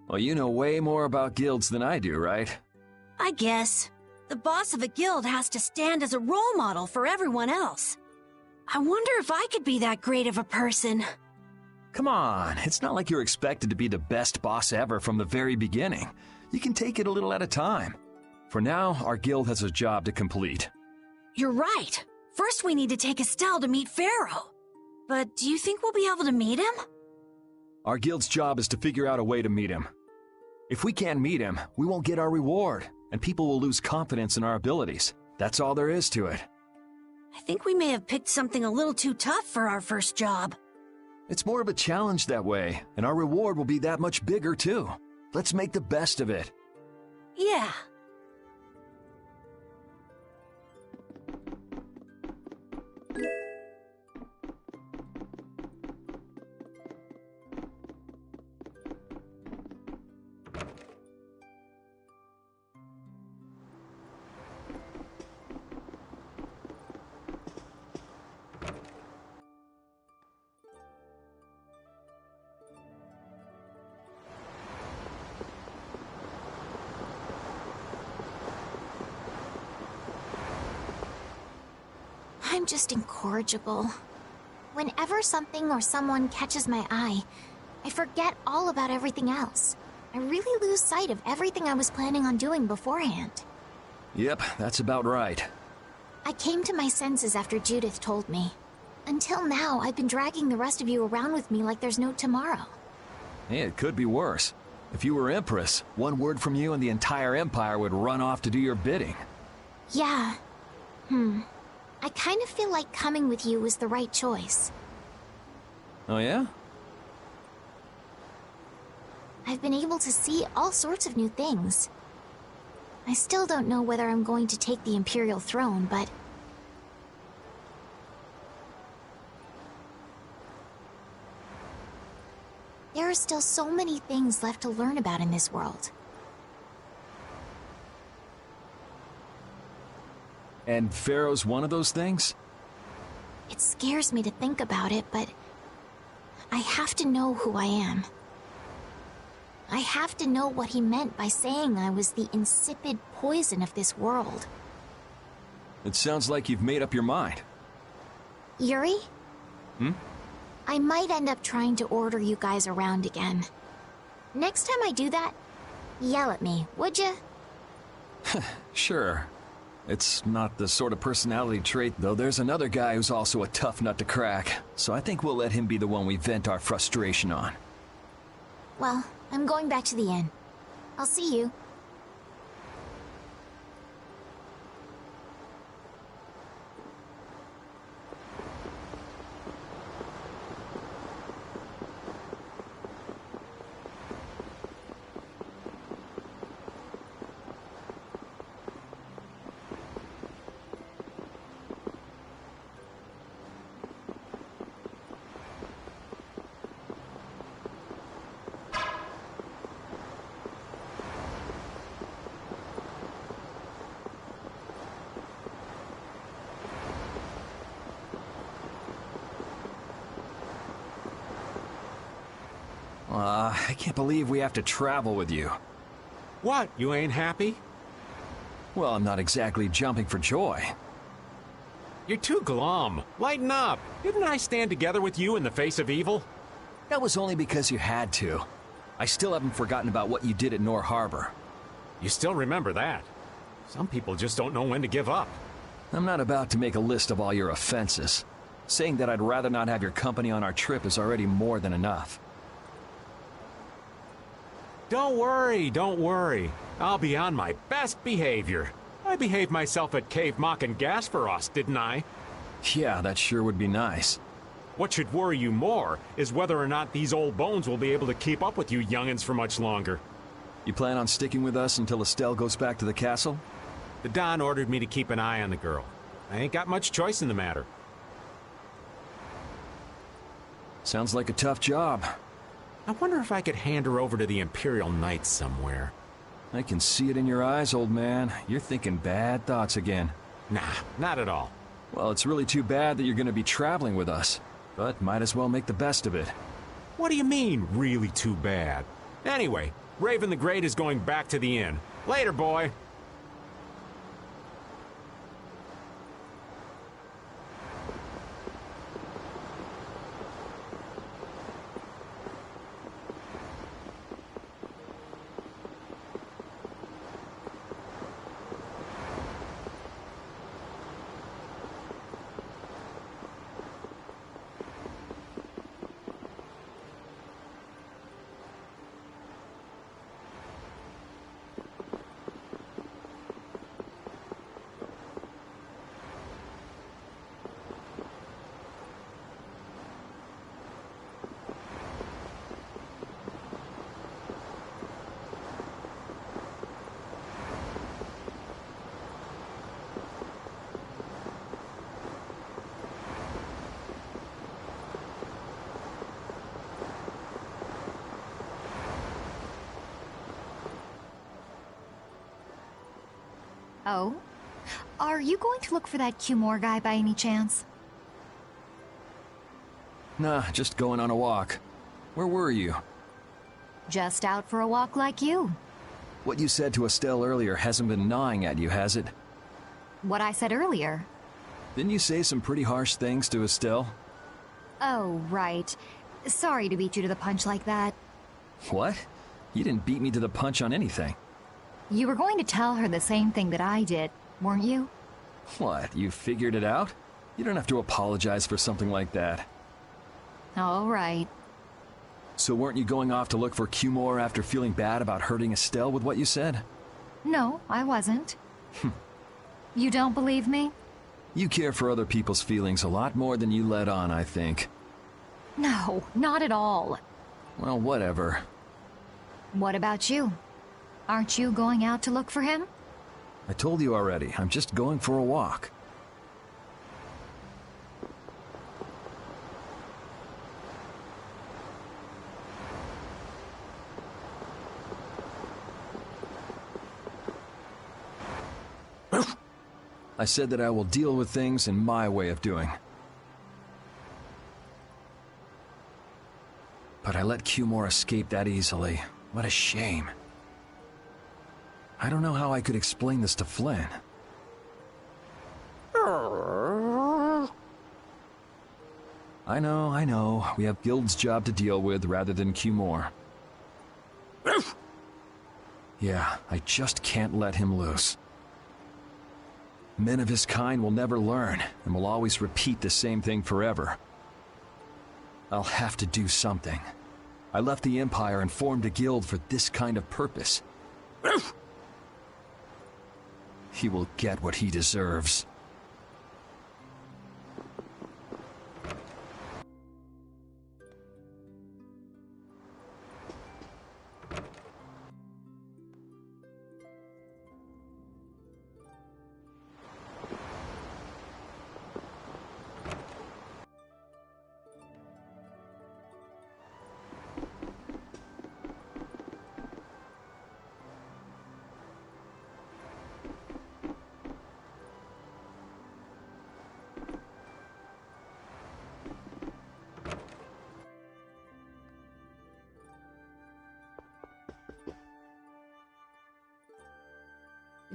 Well, you know way more about guilds than I do, right? I guess. The boss of a guild has to stand as a role model for everyone else. I wonder if I could be that great of a person. Come on, it's not like you're expected to be the best boss ever from the very beginning. You can take it a little at a time. For now, our guild has a job to complete. You're right. First we need to take Estelle to meet Pharaoh. But do you think we'll be able to meet him? Our guild's job is to figure out a way to meet him. If we can't meet him, we won't get our reward, and people will lose confidence in our abilities. That's all there is to it. I think we may have picked something a little too tough for our first job. It's more of a challenge that way, and our reward will be that much bigger, too. Let's make the best of it. Yeah. I'm just incorrigible. Whenever something or someone catches my eye, I forget all about everything else. I really lose sight of everything I was planning on doing beforehand. Yep, that's about right. I came to my senses after Judith told me. Until now, I've been dragging the rest of you around with me like there's no tomorrow. Hey, it could be worse. If you were Empress, one word from you and the entire Empire would run off to do your bidding. Yeah. I kind of feel like coming with you was the right choice. Oh yeah? I've been able to see all sorts of new things. I still don't know whether I'm going to take the Imperial throne, but... there are still so many things left to learn about in this world. And Pharaoh's one of those things? It scares me to think about it, but... I have to know who I am. I have to know what he meant by saying I was the insipid poison of this world. It sounds like you've made up your mind. Yuri? Hmm? I might end up trying to order you guys around again. Next time I do that, yell at me, would ya? Sure. It's not the sort of personality trait, though there's another guy who's also a tough nut to crack, so I think we'll let him be the one we vent our frustration on. Well, I'm going back to the inn. I'll see you. I can't believe we have to travel with you. What, you ain't happy? Well, I'm not exactly jumping for joy. You're too glum. Lighten up. Didn't I stand together with you in the face of evil? That was only because you had to. I still haven't forgotten about what you did at Nor Harbor. You still remember that. Some people just don't know when to give up. I'm not about to make a list of all your offenses. Saying that I'd rather not have your company on our trip is already more than enough. Don't worry. I'll be on my best behavior. I behaved myself at Cave Mock and Gasperos, didn't I? Yeah, that sure would be nice. What should worry you more is whether or not these old bones will be able to keep up with you youngins for much longer. You plan on sticking with us until Estelle goes back to the castle? The Don ordered me to keep an eye on the girl. I ain't got much choice in the matter. Sounds like a tough job. I wonder if I could hand her over to the Imperial Knights somewhere. I can see it in your eyes, old man. You're thinking bad thoughts again. Nah, not at all. Well, it's really too bad that you're going to be traveling with us. But might as well make the best of it. What do you mean, really too bad? Anyway, Raven the Great is going back to the inn. Later, boy. Oh? Are you going to look for that Cumore guy by any chance? Nah, just going on a walk. Where were you? Just out for a walk like you. What you said to Estelle earlier hasn't been gnawing at you, has it? What I said earlier. Didn't you say some pretty harsh things to Estelle? Oh, right. Sorry to beat you to the punch like that. What? You didn't beat me to the punch on anything. You were going to tell her the same thing that I did, weren't you? What, you figured it out? You don't have to apologize for something like that. All right. So weren't you going off to look for Cumore after feeling bad about hurting Estelle with what you said? No, I wasn't. You don't believe me? You care for other people's feelings a lot more than you let on, I think. No, not at all. Well, whatever. What about you? Aren't you going out to look for him? I told you already, I'm just going for a walk. I said that I will deal with things in my way of doing. But I let Cumore escape that easily. What a shame. I don't know how I could explain this to Flynn. I know. We have Guild's job to deal with rather than Cumore. Yeah, I just can't let him loose. Men of his kind will never learn, and will always repeat the same thing forever. I'll have to do something. I left the Empire and formed a guild for this kind of purpose. He will get what he deserves.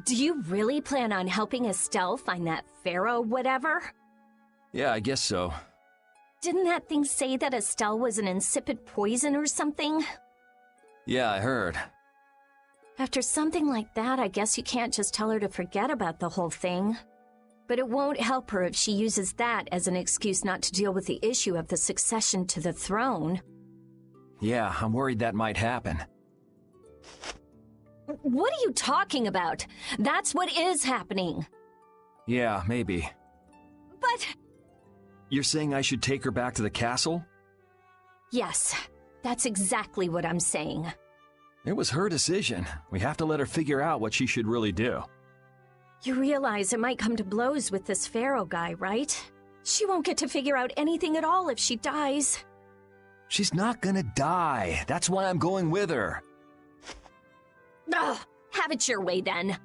Do you really plan on helping Estelle find that pharaoh whatever? Yeah, I guess so. Didn't that thing say that Estelle was an insipid poison or something? Yeah, I heard. After something like that, I guess you can't just tell her to forget about the whole thing. But it won't help her if she uses that as an excuse not to deal with the issue of the succession to the throne. Yeah, I'm worried that might happen. What are you talking about? That's what is happening. Yeah, maybe. But... You're saying I should take her back to the castle? Yes, that's exactly what I'm saying. It was her decision. We have to let her figure out what she should really do. You realize it might come to blows with this pharaoh guy, right? She won't get to figure out anything at all if she dies. She's not gonna die. That's why I'm going with her. Ugh, have it your way then.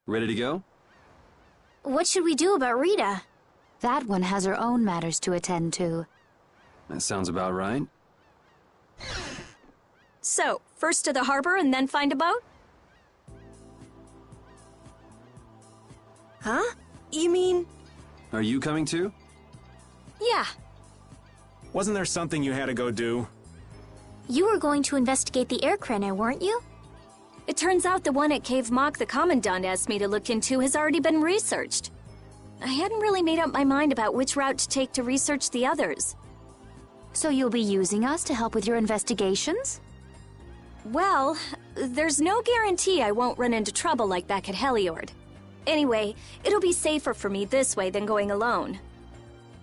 Ready to go? What should we do about Rita? That one has her own matters to attend to. That sounds about right. So, first to the harbor and then find a boat? Huh? You mean... Are you coming too? Yeah. Wasn't there something you had to go do? You were going to investigate the air crenna, weren't you? It turns out the one at Cave Mock the Commandant asked me to look into has already been researched. I hadn't really made up my mind about which route to take to research the others. So you'll be using us to help with your investigations? Well, there's no guarantee I won't run into trouble like back at Heliord. Anyway, it'll be safer for me this way than going alone.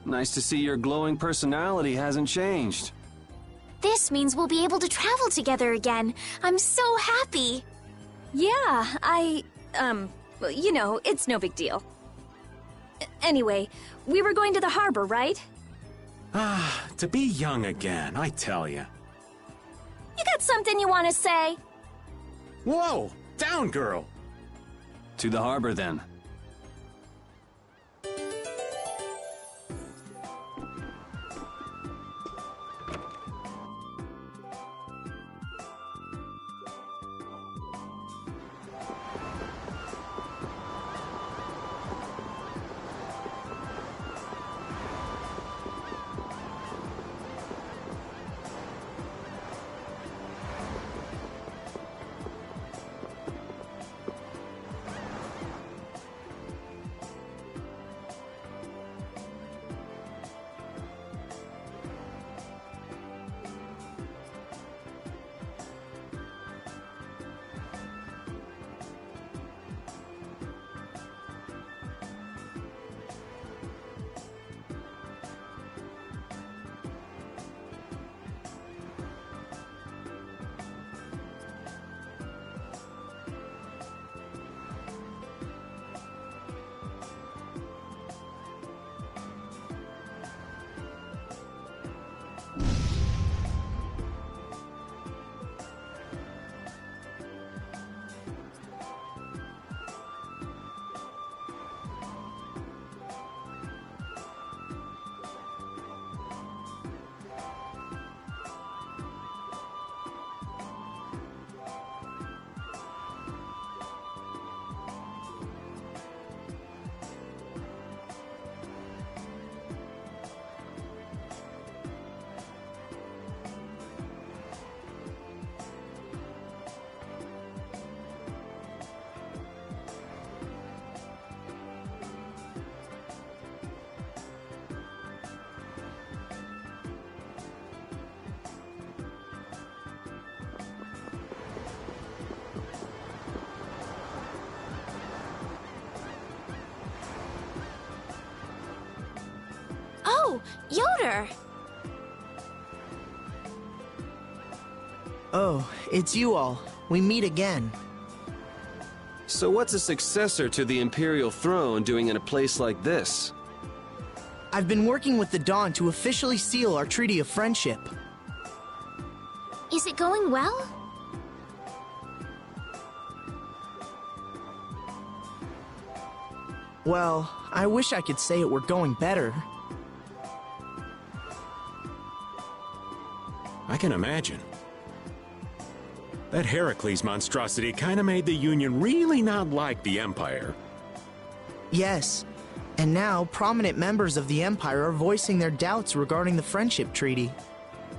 Nice to see your glowing personality hasn't changed. This means we'll be able to travel together again. I'm so happy. Yeah, you know, it's no big deal. Anyway, we were going to the harbor, right? Ah, to be young again, I tell ya. You got something you want to say? Whoa! Down, girl! To the harbor, then. Oh, Yoder! Oh, it's you all. We meet again. So what's a successor to the Imperial throne doing in a place like this? I've been working with the Dawn to officially seal our Treaty of Friendship. Is it going well? Well, I wish I could say it were going better. I can imagine. That Heracles monstrosity kinda made the Union really not like the Empire. Yes, and now prominent members of the Empire are voicing their doubts regarding the Friendship Treaty.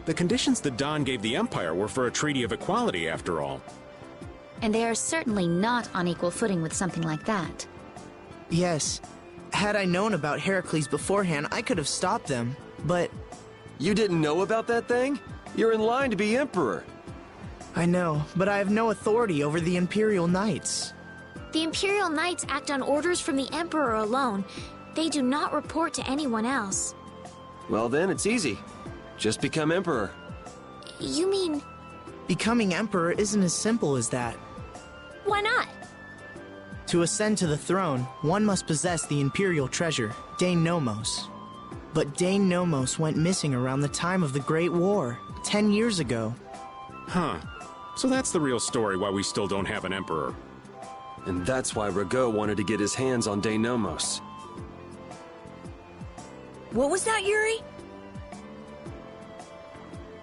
The conditions the Dawn gave the Empire were for a treaty of equality, after all. And they are certainly not on equal footing with something like that. Yes. Had I known about Heracles beforehand, I could have stopped them, but... You didn't know about that thing? You're in line to be Emperor. I know, but I have no authority over the Imperial Knights. The Imperial Knights act on orders from the Emperor alone. They do not report to anyone else. Well then, it's easy. Just become Emperor. You mean... Becoming Emperor isn't as simple as that. Why not? To ascend to the throne, one must possess the Imperial treasure, Dane Nomos. But Dane Nomos went missing around the time of the Great War, 10 years ago. Huh. So that's the real story why we still don't have an Emperor. And that's why Rago wanted to get his hands on Dane Nomos. What was that, Yuri?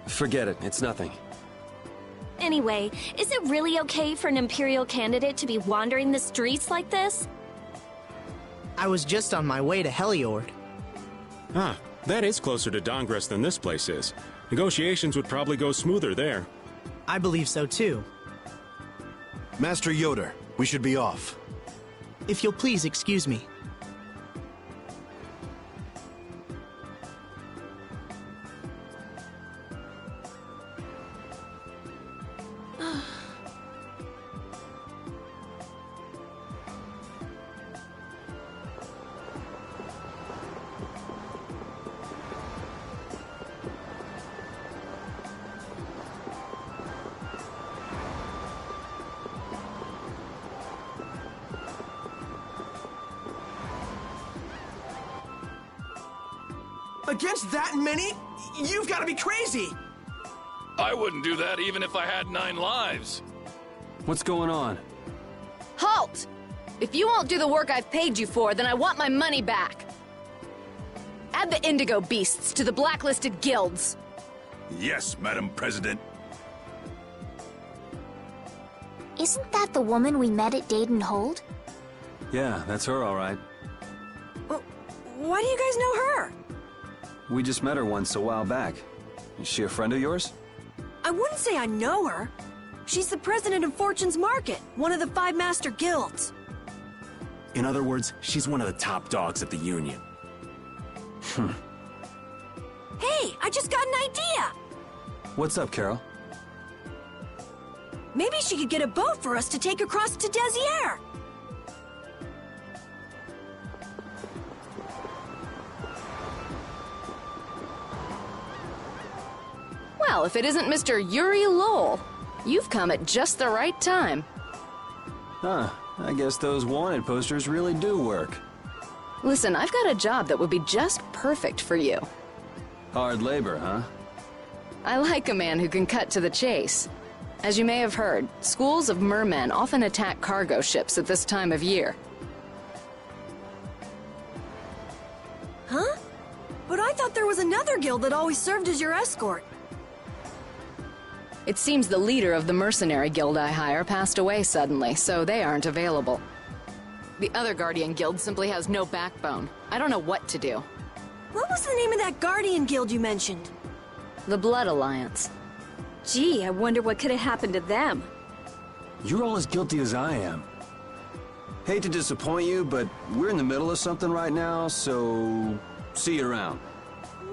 Forget it, it's nothing. Anyway, is it really okay for an Imperial candidate to be wandering the streets like this? I was just on my way to Heliord. Ah, that is closer to Dongress than this place is. Negotiations would probably go smoother there. I believe so too. Master Yoder, we should be off. If you'll please excuse me. Against that many? You've got to be crazy! I wouldn't do that even if I had 9 lives. What's going on? Halt! If you won't do the work I've paid you for, then I want my money back. Add the Indigo Beasts to the blacklisted guilds. Yes, Madam President. Isn't that the woman we met at Dayton Hold? Yeah, that's her, all right. Why do you guys know her? We just met her once a while back. Is she a friend of yours? I wouldn't say I know her. She's the president of Fortune's Market, one of the 5 master guilds. In other words, she's one of the top dogs at the Union. Hey, I just got an idea! What's up, Carol? Maybe she could get a boat for us to take across to Desier. Well, if it isn't Mr. Yuri Lowell, you've come at just the right time. Huh, I guess those wanted posters really do work. Listen, I've got a job that would be just perfect for you. Hard labor, huh? I like a man who can cut to the chase. As you may have heard, schools of mermen often attack cargo ships at this time of year. Huh? But I thought there was another guild that always served as your escort. It seems the leader of the mercenary guild I hire passed away suddenly, so they aren't available. The other Guardian guild simply has no backbone. I don't know what to do. What was the name of that Guardian guild you mentioned? The Blood Alliance. Gee, I wonder what could have happened to them. You're all as guilty as I am. Hate to disappoint you, but we're in the middle of something right now, so see you around.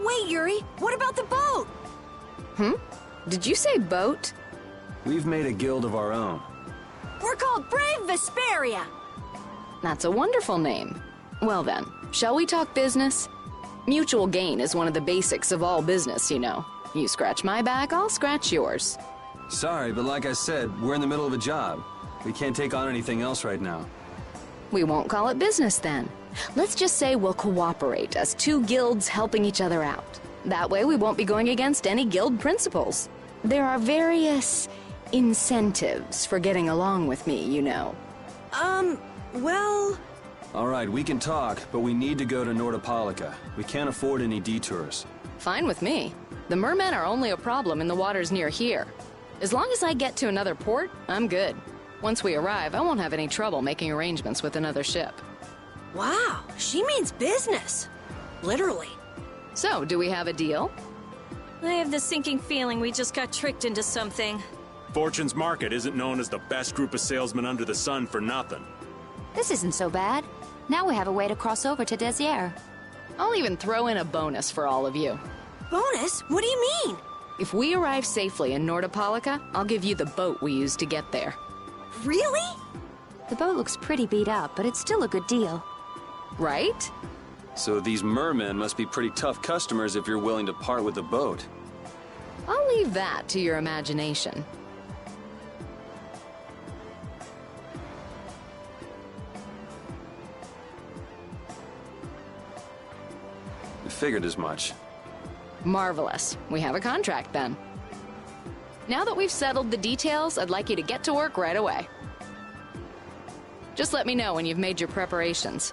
Wait, Yuri, what about the boat? Did you say boat? We've made a guild of our own. We're called Brave Vesperia. That's a wonderful name. Well then, shall we talk business? Mutual gain is one of the basics of all business, you know. You scratch my back, I'll scratch yours. Sorry, but like I said, we're in the middle of a job. We can't take on anything else right now. We won't call it business then. Let's just say we'll cooperate as two guilds helping each other out. That way we won't be going against any guild principles. There are various incentives for getting along with me, you know. Well... All right, we can talk, but we need to go to Nordopolica. We can't afford any detours. Fine with me. The mermen are only a problem in the waters near here. As long as I get to another port, I'm good. Once we arrive, I won't have any trouble making arrangements with another ship. Wow, she means business. Literally. So, do we have a deal? I have the sinking feeling we just got tricked into something. Fortune's Market isn't known as the best group of salesmen under the sun for nothing. This isn't so bad. Now we have a way to cross over to Desier. I'll even throw in a bonus for all of you. Bonus? What do you mean? If we arrive safely in Nordopolica, I'll give you the boat we used to get there. Really? The boat looks pretty beat up, but it's still a good deal. Right? So these mermen must be pretty tough customers if you're willing to part with the boat. I'll leave that to your imagination. I figured as much. Marvelous. We have a contract then. Now that we've settled the details, I'd like you to get to work right away. Just let me know when you've made your preparations.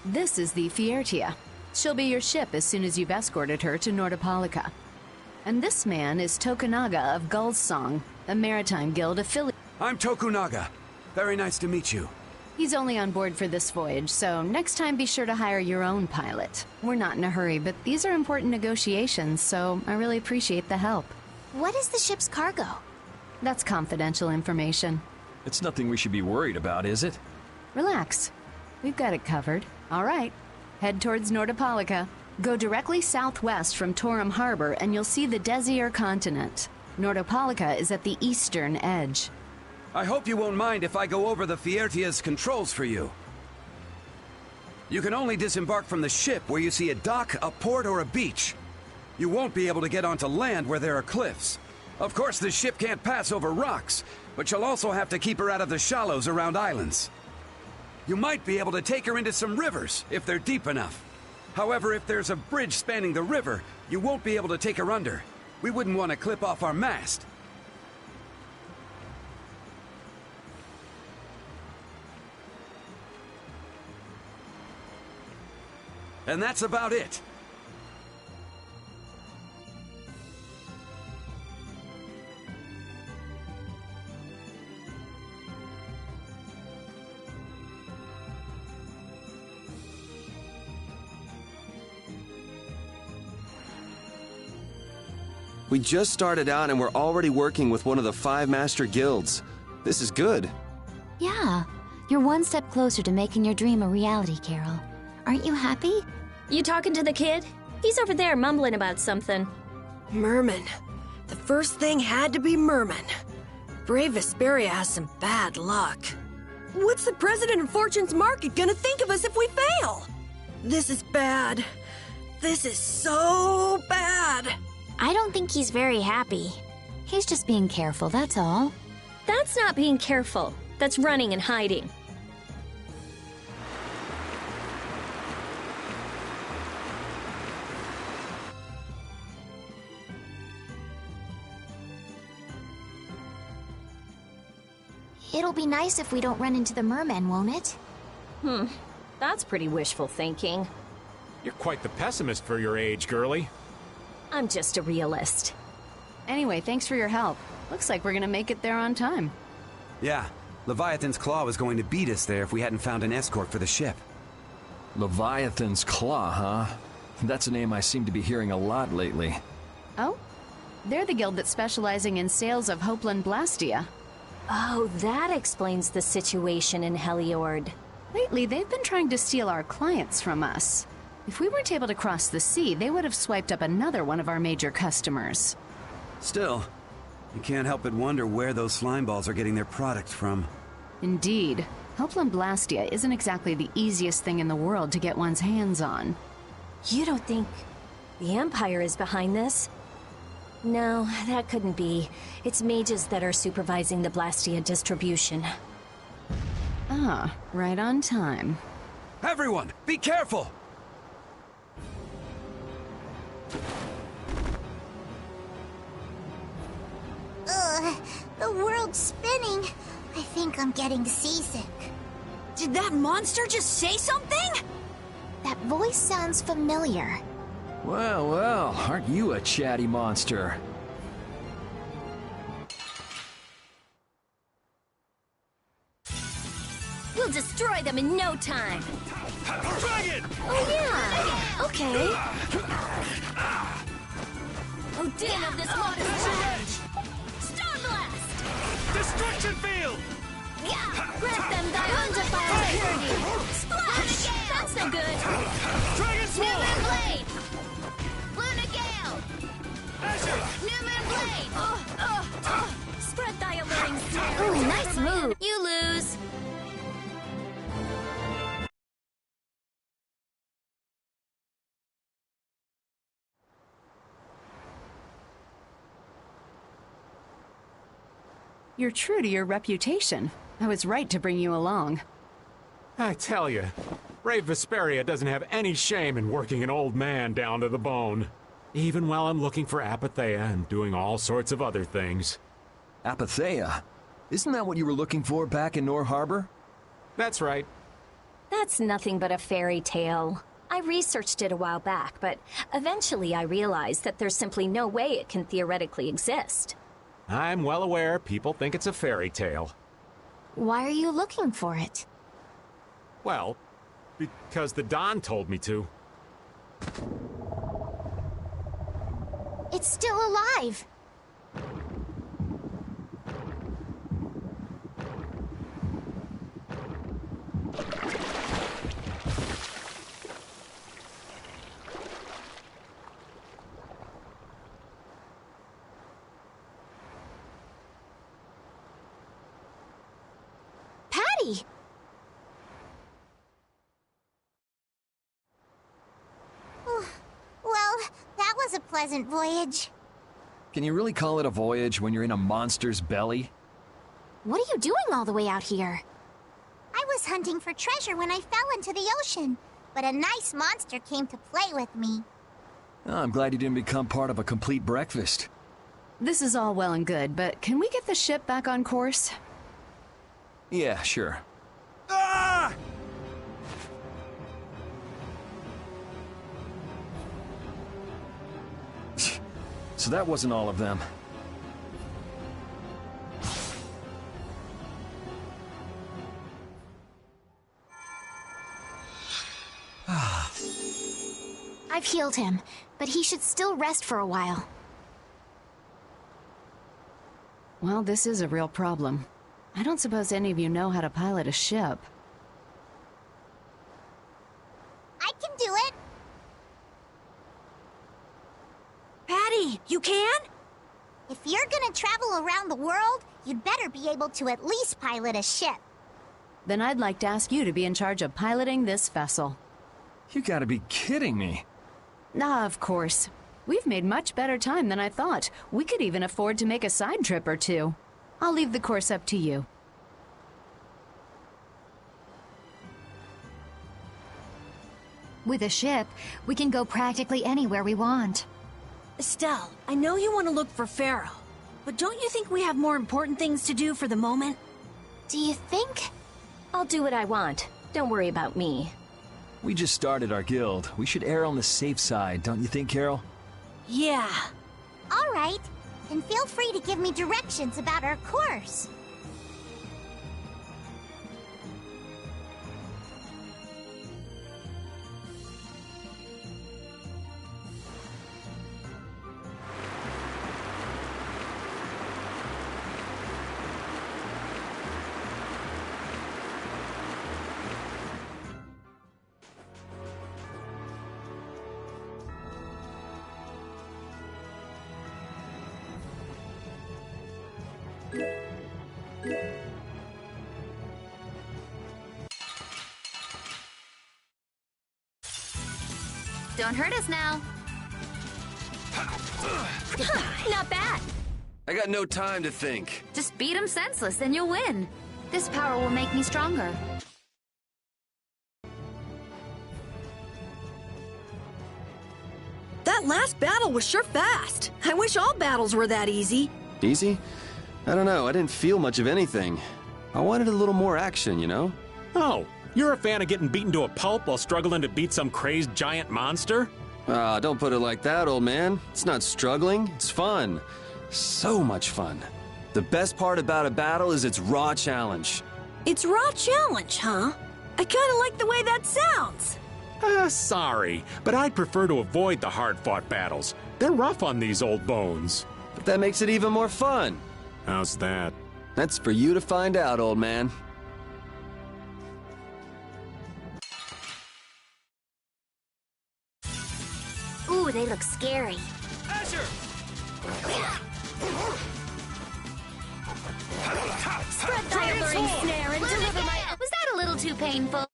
This is the Fiertia. She'll be your ship as soon as you've escorted her to Nordopolica. And this man is Tokunaga of Gull's Song, a maritime guild affiliate. I'm Tokunaga. Very nice to meet you. He's only on board for this voyage, so next time be sure to hire your own pilot. We're not in a hurry, but these are important negotiations, so I really appreciate the help. What is the ship's cargo? That's confidential information. It's nothing we should be worried about, is it? Relax. We've got it covered. All right. Head towards Nordopolica. Go directly southwest from Torum Harbor and you'll see the Desier continent. Nordopolica is at the eastern edge. I hope you won't mind if I go over the Fiertia's controls for you. You can only disembark from the ship where you see a dock, a port, or a beach. You won't be able to get onto land where there are cliffs. Of course, the ship can't pass over rocks, but you'll also have to keep her out of the shallows around islands. You might be able to take her into some rivers, if they're deep enough. However, if there's a bridge spanning the river, you won't be able to take her under. We wouldn't want to clip off our mast. And that's about it. We just started out and we're already working with one of the 5 master guilds. This is good. Yeah, you're one step closer to making your dream a reality, Carol. Aren't you happy? You talking to the kid? He's over there mumbling about something. Merman. The first thing had to be Merman. Brave Vesperia has some bad luck. What's the president of Fortune's Market gonna think of us if we fail? This is bad. This is so bad. I don't think he's very happy. He's just being careful, that's all. That's not being careful. That's running and hiding. It'll be nice if we don't run into the mermen, won't it? That's pretty wishful thinking. You're quite the pessimist for your age, girlie. I'm just a realist. Anyway, thanks for your help. Looks like we're gonna make it there on time. Yeah, Leviathan's Claw was going to beat us there if we hadn't found an escort for the ship. Leviathan's Claw, huh? That's a name I seem to be hearing a lot lately. Oh? They're the guild that's specializing in sales of Hopeland Blastia. Oh, that explains the situation in Heliord. Lately, they've been trying to steal our clients from us. If we weren't able to cross the sea, they would have swiped up another one of our major customers. Still, you can't help but wonder where those slime balls are getting their product from. Indeed. Hopeland Blastia isn't exactly the easiest thing in the world to get one's hands on. You don't think the Empire is behind this? No, that couldn't be. It's mages that are supervising the Blastia distribution. Ah, right on time. Everyone, be careful! Ugh, the world's spinning. I think I'm getting seasick. Did that monster just say something? That voice sounds familiar. Well, well, aren't you a chatty monster? We'll destroy them in no time. Dragon! Oh yeah, okay. Odin of this water's rage! Star Blast! Destruction field! Grant them thy undefiled purity! Splash! That's no good! Dragon Sword! Newman Blade! Luna Gale! Azure! Newman Blade! Spread thy alluring snare! Ooh, nice move! You lose! You're true to your reputation. I was right to bring you along. I tell you, Brave Vesperia doesn't have any shame in working an old man down to the bone. Even while I'm looking for Apatheia and doing all sorts of other things. Apatheia? Isn't that what you were looking for back in Nor Harbor? That's right. That's nothing but a fairy tale. I researched it a while back, but eventually I realized that there's simply no way it can theoretically exist. I'm well aware people think it's a fairy tale. Why are you looking for it? Well, because the Don told me to. It's still alive! Patty! Well, that was a pleasant voyage. Can you really call it a voyage when you're in a monster's belly? What are you doing all the way out here? I was hunting for treasure when I fell into the ocean, but a nice monster came to play with me. Oh, I'm glad you didn't become part of a complete breakfast. This is all well and good, but can we get the ship back on course? Yeah, sure. Ah! So that wasn't all of them. I've healed him, but he should still rest for a while. Well, this is a real problem. I don't suppose any of you know how to pilot a ship. I can do it. Patty, you can? If you're gonna travel around the world, you'd better be able to at least pilot a ship. Then I'd like to ask you to be in charge of piloting this vessel. You gotta be kidding me. Ah, of course. We've made much better time than I thought. We could even afford to make a side trip or two. I'll leave the course up to you. With a ship, we can go practically anywhere we want. Estelle, I know you want to look for Pharaoh, but don't you think we have more important things to do for the moment? Do you think? I'll do what I want. Don't worry about me. We just started our guild. We should err on the safe side, don't you think, Carol? Yeah. All right. Then feel free to give me directions about our course. Don't hurt us now. Not bad. I got no time to think. Just beat him senseless, then you'll win. This power will make me stronger. That last battle was sure fast. I wish all battles were that easy. Easy? I don't know, I didn't feel much of anything. I wanted a little more action, you know? Oh, you're a fan of getting beaten to a pulp while struggling to beat some crazed giant monster? Ah, don't put it like that, old man. It's not struggling, it's fun. So much fun. The best part about a battle is its raw challenge. It's raw challenge, huh? I kinda like the way that sounds. Sorry, but I'd prefer to avoid the hard-fought battles. They're rough on these old bones. But that makes it even more fun. How's that? That's for you to find out, old man. Ooh, they look scary. Asher! Spread thy alluring snare and deliver my... Was that a little too painful?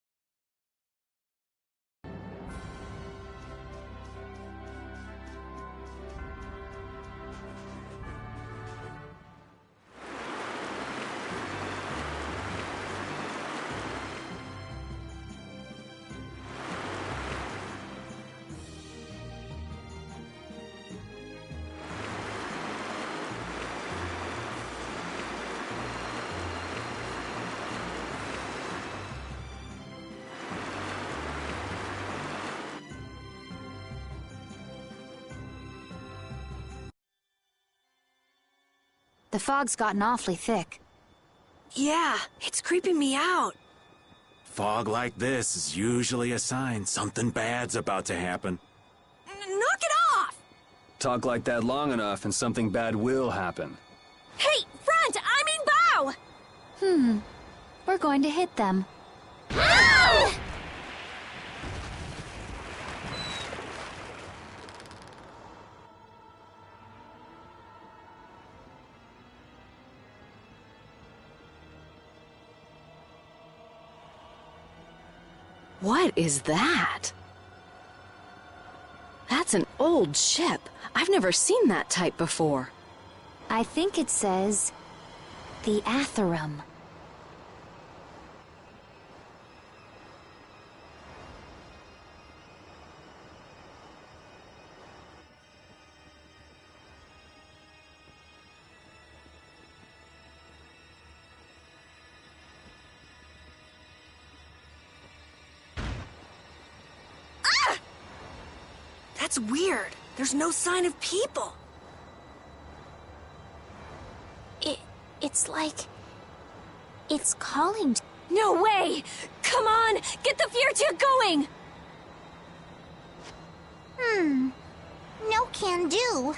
The fog's gotten awfully thick. Yeah, it's creeping me out. Fog like this is usually a sign something bad's about to happen. Knock it off! Talk like that long enough and something bad will happen. Hey, front! I mean bow! We're going to hit them. Ow! What is that? That's an old ship. I've never seen that type before. I think it says... the Atherum. That's weird. There's no sign of people. It's like... it's calling... No way! Come on! Get the Fiertia going! No can do.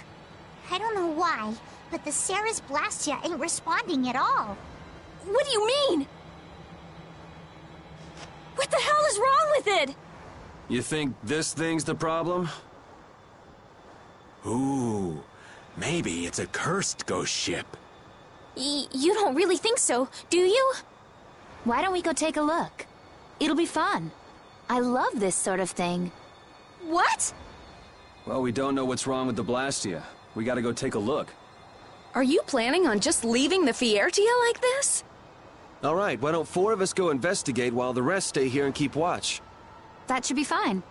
I don't know why, but the Ceres Blastia ain't responding at all. What do you mean? What the hell is wrong with it? You think this thing's the problem? Ooh, maybe it's a cursed ghost ship. You don't really think so, do you? Why don't we go take a look? It'll be fun. I love this sort of thing. What? Well, we don't know what's wrong with the Blastia. We gotta go take a look. Are you planning on just leaving the Fiertia like this? All right, why don't 4 of us go investigate while the rest stay here and keep watch? That should be fine.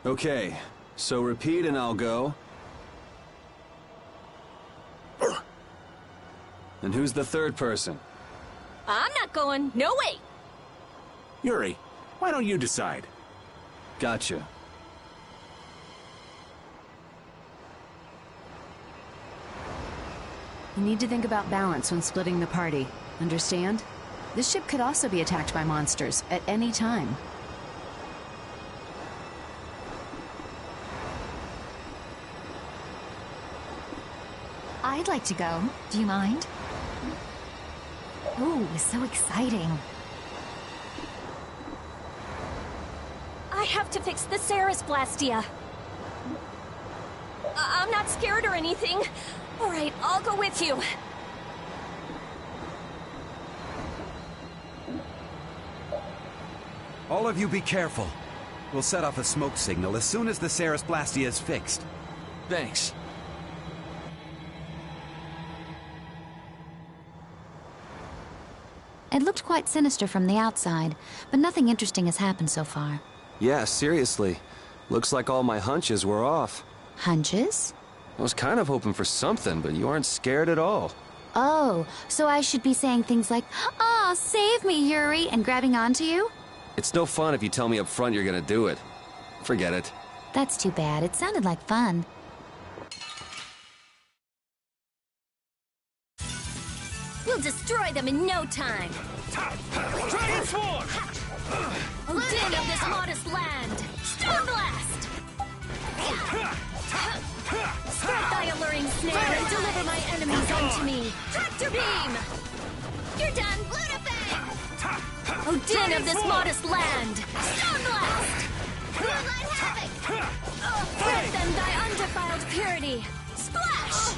Okay, so repeat and I'll go. And who's the third person? I'm not going. No way. Yuri, why don't you decide? Gotcha. You need to think about balance when splitting the party. Understand? This ship could also be attacked by monsters at any time. I'd like to go. Do you mind? Ooh, so exciting. I have to fix the Ceres Blastia. I'm not scared or anything. All right, I'll go with you. All of you be careful. We'll set off a smoke signal as soon as the Ceres Blastia is fixed. Thanks. It looked quite sinister from the outside, but nothing interesting has happened so far. Yeah, seriously. Looks like all my hunches were off. Hunches? I was kind of hoping for something, but you aren't scared at all. Oh, so I should be saying things like, "Aw, save me, Yuri," and grabbing onto you? It's no fun if you tell me up front you're gonna do it. Forget it. That's too bad. It sounded like fun. We'll destroy them in no time. Dragon Swarm! Odin of this modest land! Storm Blast! Spread thy alluring snare and deliver my enemies unto me! Tractor Beam! You're done! Lunafang! Odin of this modest land! Storm Blast! Moonlight Havoc! Grant them thy undefiled purity! Splash!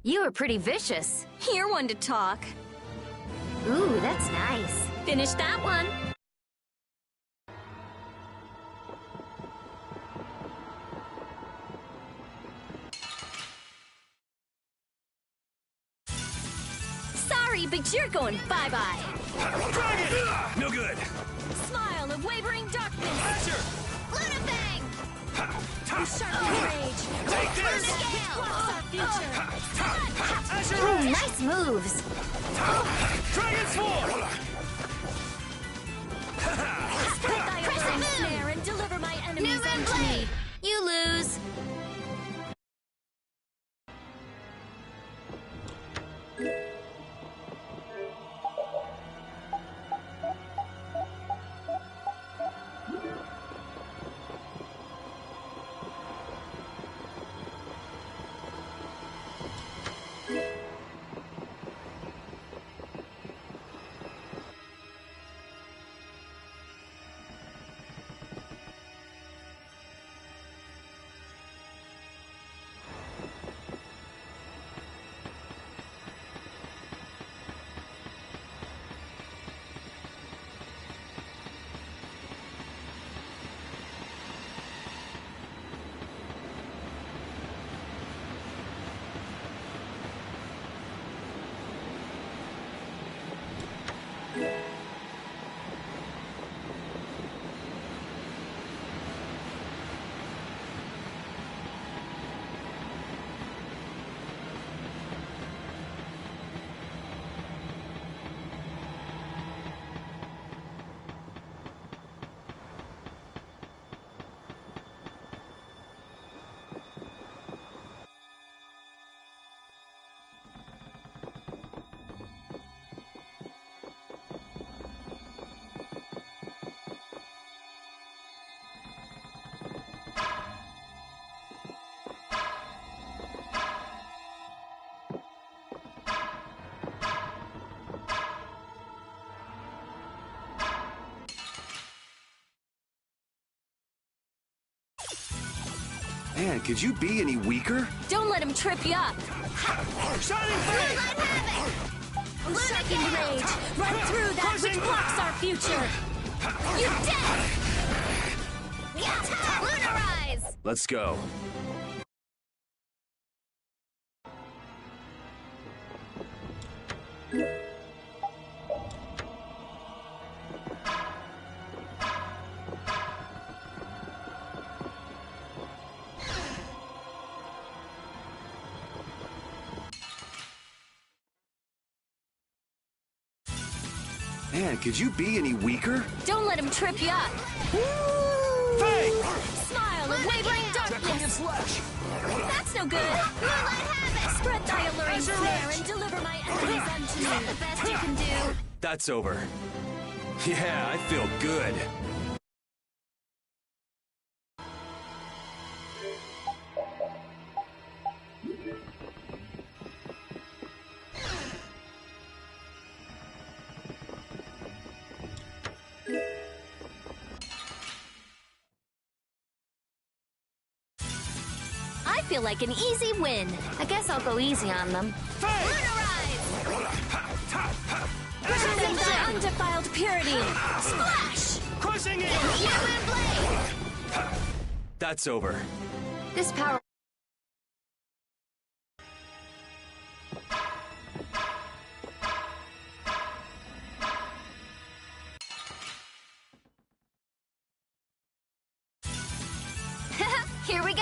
You were pretty vicious. You're one to talk. Ooh, that's nice. Finish that one. Sorry, but you're going bye-bye. Dragon! No good. Smile of wavering darkness. Asher! Lunafang! You sharpen rage. Take this! Blocks our future. Asher Ooh, Ray! nice moves. Dragon Swarm! Spread thy alluring snare and deliver my enemies unto me. You lose. Man, could you be any weaker? Don't let him trip you up. Shining Flame! Sharpened rage. Right through that which blocks our future. You're dead! Lunarize! Let's go. Man, could you be any weaker? Don't let him trip you up. Fang! Smile of wavering darkness. That's no good. Moonlight Havoc. Spread thy alluring snare and deliver my enemies unto me. Is that the best you can do? That's over. Yeah, I feel good. I feel like an easy win. I guess I'll go easy on them. Lunarize! Grant them thy undefiled purity! Splash! Crushing it! Human blade! That's over. This power... Here we go!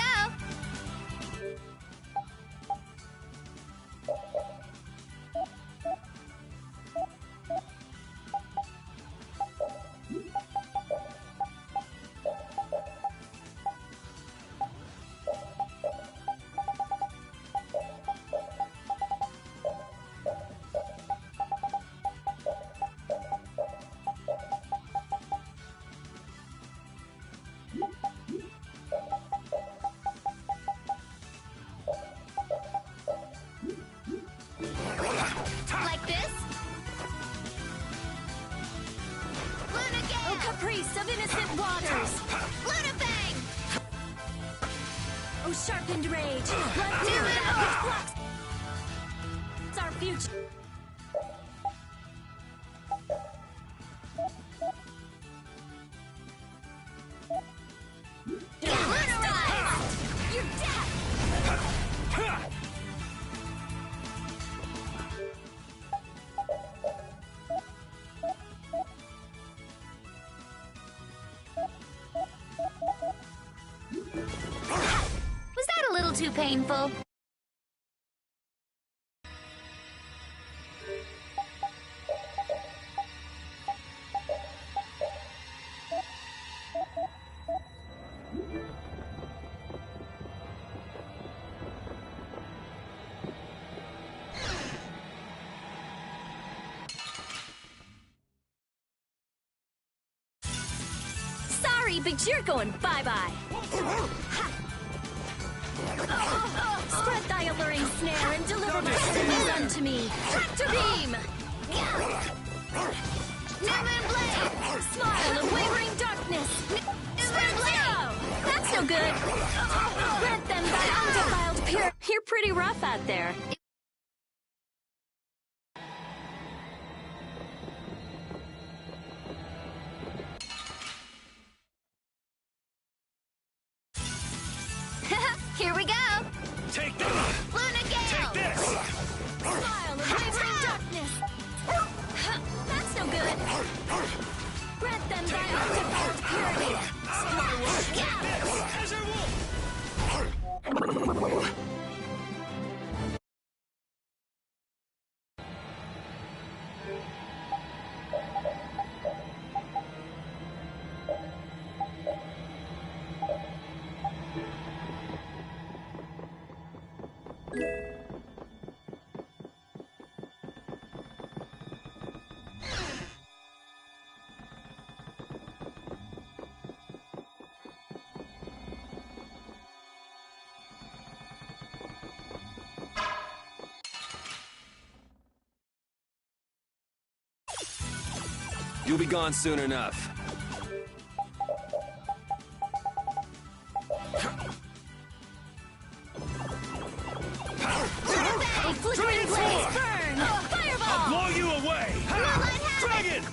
Like this? Luna Gale! Oh, caprice of innocent waters! Luna Fang! Oh, sharpened rage! Let's do that which blocks our future! Lunarize! You're dead! Was that a little too painful? Sorry, but you're going bye-bye! Spread thy alluring snare and deliver my sins unto me! Tractor beam! Newman Blade! Smile of wavering darkness! Spread zero! That's no good! Grant them thy undefiled pure... You're pretty rough out there. Here we go! Take this! Luna Gale! Take this! Smile of wavering darkness! That's no good! Grant them thy undefiled purity! Azure Wolf! You'll be gone soon enough. A flickering blaze burn! Fireball! Blow you away! Dragon!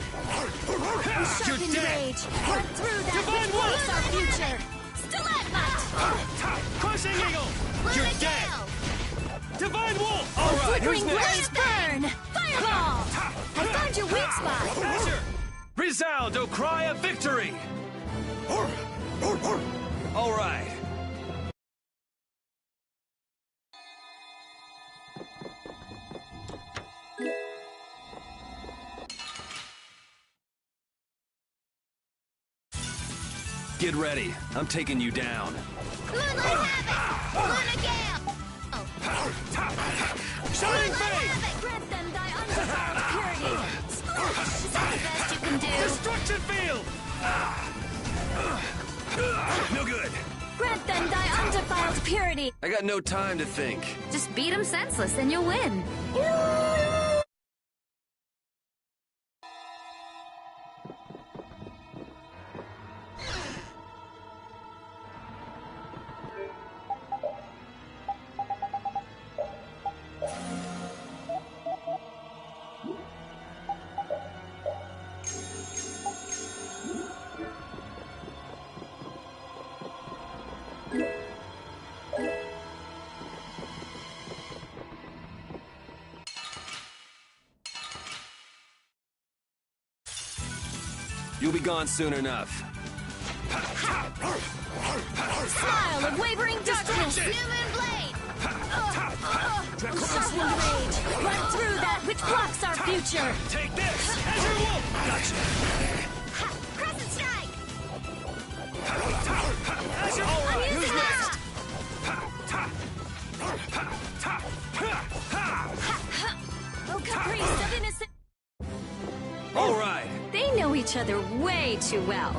Sharpened rage! Run through that Divine which blocks Wolf! our future! Stalagmite! Crushing Eagle! You're dead! Divine Wolf! All right, who's Flickering next? blaze burn! Fireball! I found your weak spot! Azure! Resound, O cry of victory! All right. Get ready. I'm taking you down. Moonlight Havoc! Luna Gale! Shining Fang! Grant them thy undefiled purity! Is that the best you can do? Destruction Field! No good. Grant them thy undefiled purity! I got no time to think. Just beat him senseless and you'll win. You'll be gone soon enough. Smile of wavering darkness! New moon blade! Sharpened rage! Run through that which blocks our future! Take this! Azure Wolf! Gotcha! Crescent strike! All right, who's next? Oh, caprice of innocent... All right. They know each other way too well.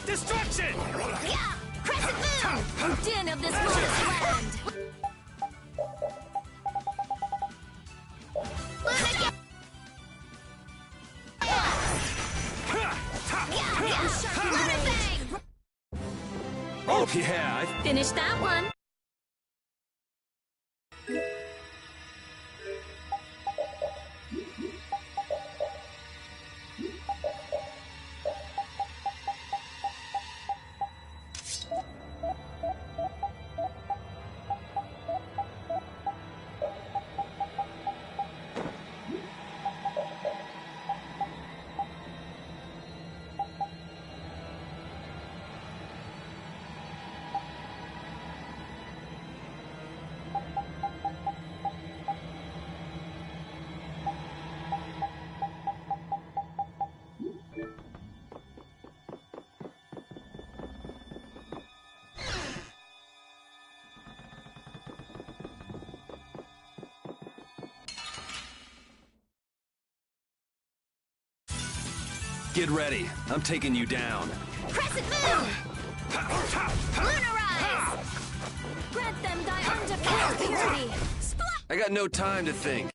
Destruction! Yeah! Crescent moon! Oh, din of this lotus land! Oh, yeah. Finish that one! Get ready. I'm taking you down. Crescent moon! Lunarize! Grant them thy undefiled purity! I got no time to think.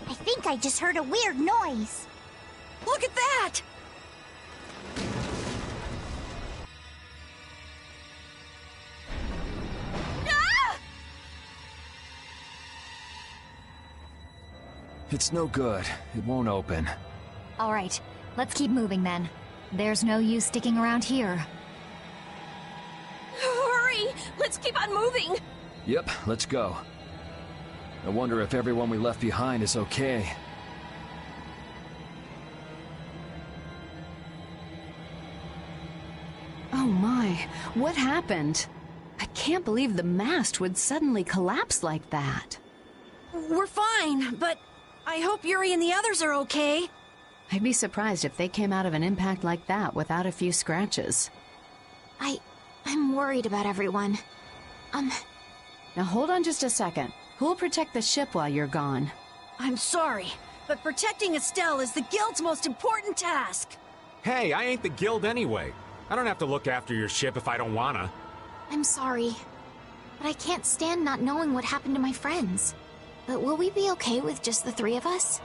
I think I just heard a weird noise. Look at that! Ah! It's no good. It won't open. All right, let's keep moving then. There's no use sticking around here. Hurry! Let's keep on moving! Yep, let's go. I wonder if everyone we left behind is okay. Oh my, what happened? I can't believe the mast would suddenly collapse like that. We're fine, but I hope Yuri and the others are okay. I'd be surprised if they came out of an impact like that without a few scratches. I'm worried about everyone. Now hold on just a second. Who'll protect the ship while you're gone? I'm sorry, but protecting Estelle is the Guild's most important task. Hey, I ain't the Guild anyway. I don't have to look after your ship if I don't wanna. I'm sorry, but I can't stand not knowing what happened to my friends. But will we be okay with just the three of us?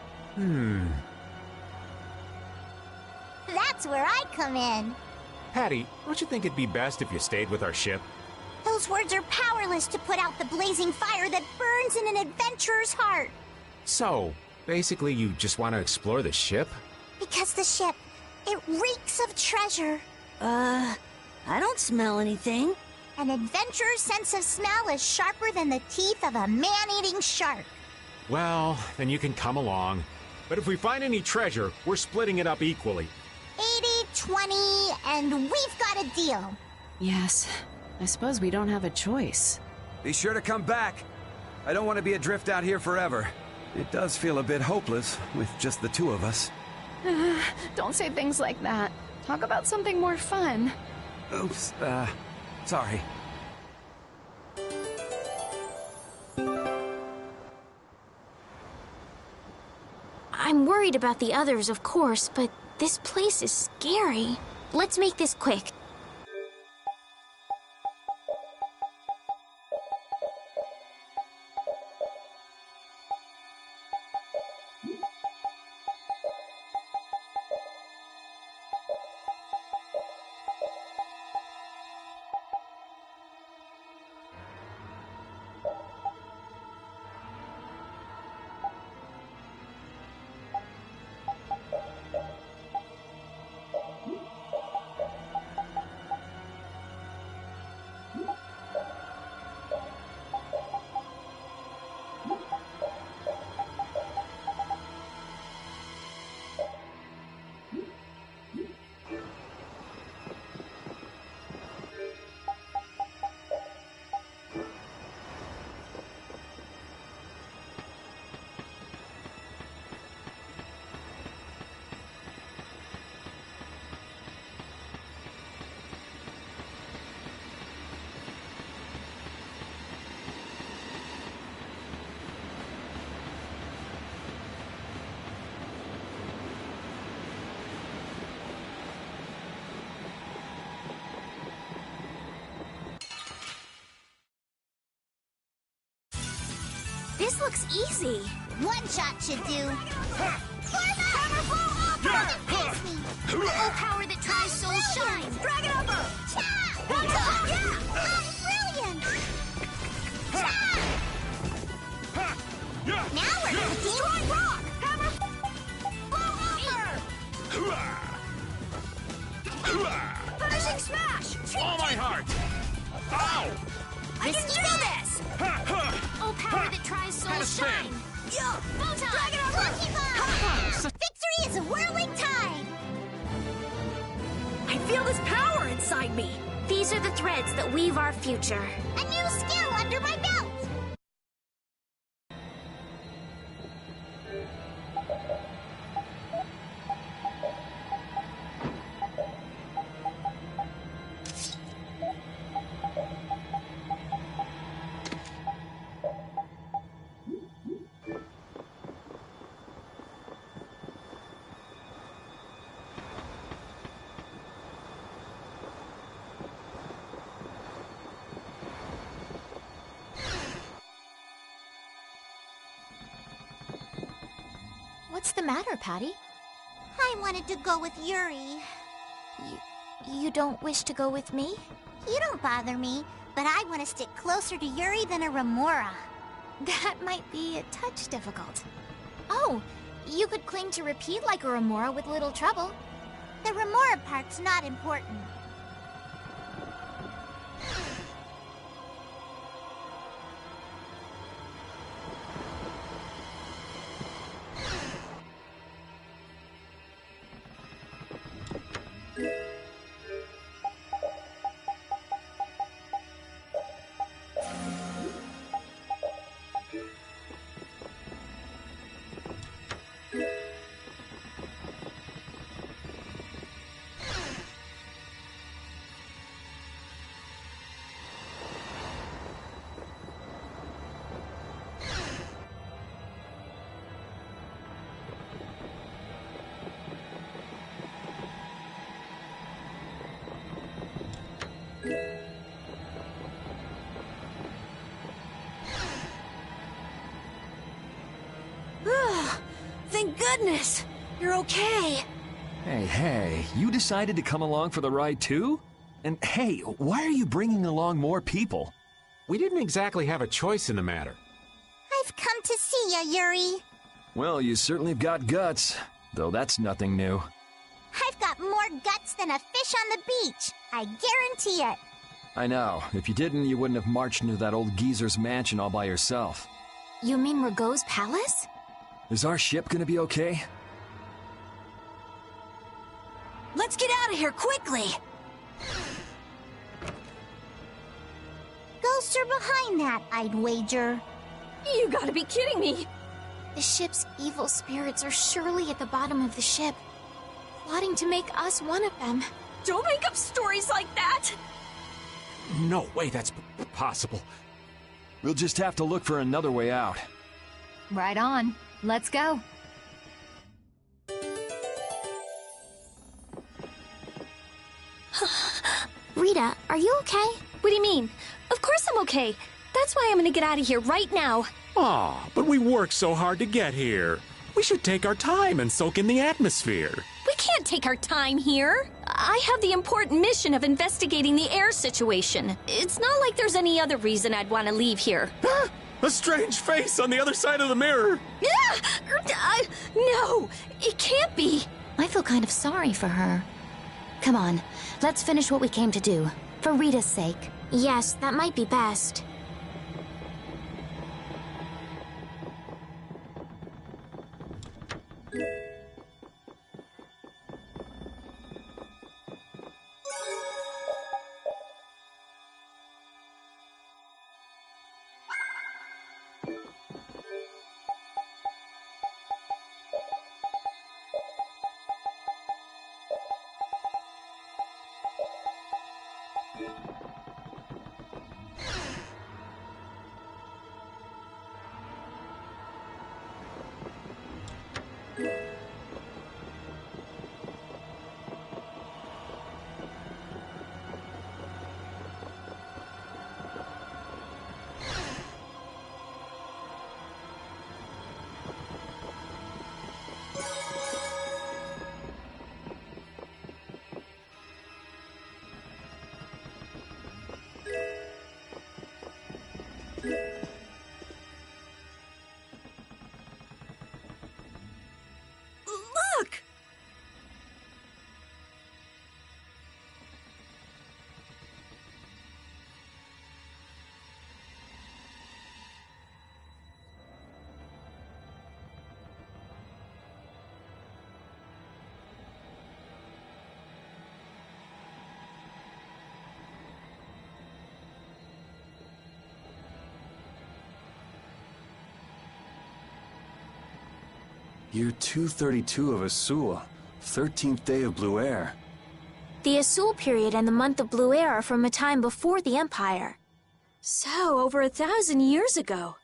That's where I come in. Patty, don't you think it'd be best if you stayed with our ship? Those words are powerless to put out the blazing fire that burns in an adventurer's heart. So, basically you just want to explore the ship? Because the ship, it reeks of treasure. I don't smell anything. An adventurer's sense of smell is sharper than the teeth of a man-eating shark. Well, then you can come along. But if we find any treasure, we're splitting it up equally. 80-20, and we've got a deal. Yes, I suppose we don't have a choice. Be sure to come back. I don't want to be adrift out here forever. It does feel a bit hopeless with just the two of us. Don't say things like that. Talk about something more fun. Oops, sorry. I'm worried about the others, of course, but this place is scary. Let's make this quick. This looks easy. One shot should do. Powerful offer! Face me! Oh, power that tries soul shines! Dragon Upper! Yeah! Brilliant! Now we're cooking! Destroy rock! Offer! Finishing smash! All my heart! Ow! I can do this! Oh, power that tries soul shine! Yeah! Photon! Dragon Lucky Bomb! Victory is a whirling tide! I feel this power inside me! These are the threads that weave our future. A new skill under my belt! What's the matter, Patty? I wanted to go with Yuri. You don't wish to go with me? You don't bother me, but I want to stick closer to Yuri than a Remora. That might be a touch difficult. Oh, you could cling to Repeat like a Remora with little trouble. The Remora part's not important. Thank goodness! You're okay! Hey, you decided to come along for the ride too? And hey, why are you bringing along more people? We didn't exactly have a choice in the matter. I've come to see ya, Yuri. Well, you certainly have got guts, though that's nothing new. I've got more guts than a fish on the beach. I guarantee it. I know. If you didn't, you wouldn't have marched into that old geezer's mansion all by yourself. You mean Rago's palace? Is our ship gonna be okay? Let's get out of here quickly! are behind that, I'd wager. You gotta be kidding me! The ship's evil spirits are surely at the bottom of the ship, plotting to make us one of them. Don't make up stories like that! No way that's possible. We'll just have to look for another way out. Right on. Let's go. Rita, are you okay? What do you mean? Of course I'm okay. That's why I'm gonna get out of here right now. Aw, but we worked so hard to get here. We should take our time and soak in the atmosphere. We can't take our time here. I have the important mission of investigating the air situation. It's not like there's any other reason I'd want to leave here. A strange face on the other side of the mirror. No, it can't be. I feel kind of sorry for her. Come on, let's finish what we came to do. For Rita's sake. Yes, that might be best. Look! Year 232 of Asul, 13th day of Blue Air. The Asul period and the month of Blue Air are from a time before the Empire. So, over 1,000 years ago.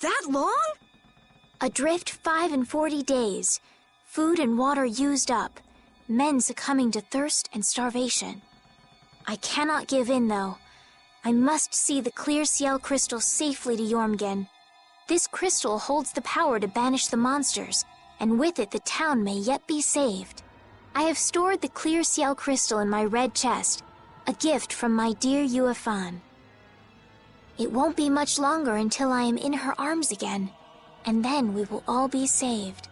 That long? Adrift 5 and 40 days. Food and water used up. Men succumbing to thirst and starvation. I cannot give in, though. I must see the clear Ciel crystal safely to Jormungand. This crystal holds the power to banish the monsters, and with it the town may yet be saved. I have stored the clear Ciel crystal in my red chest, a gift from my dear Yuefan. It won't be much longer until I am in her arms again, and then we will all be saved.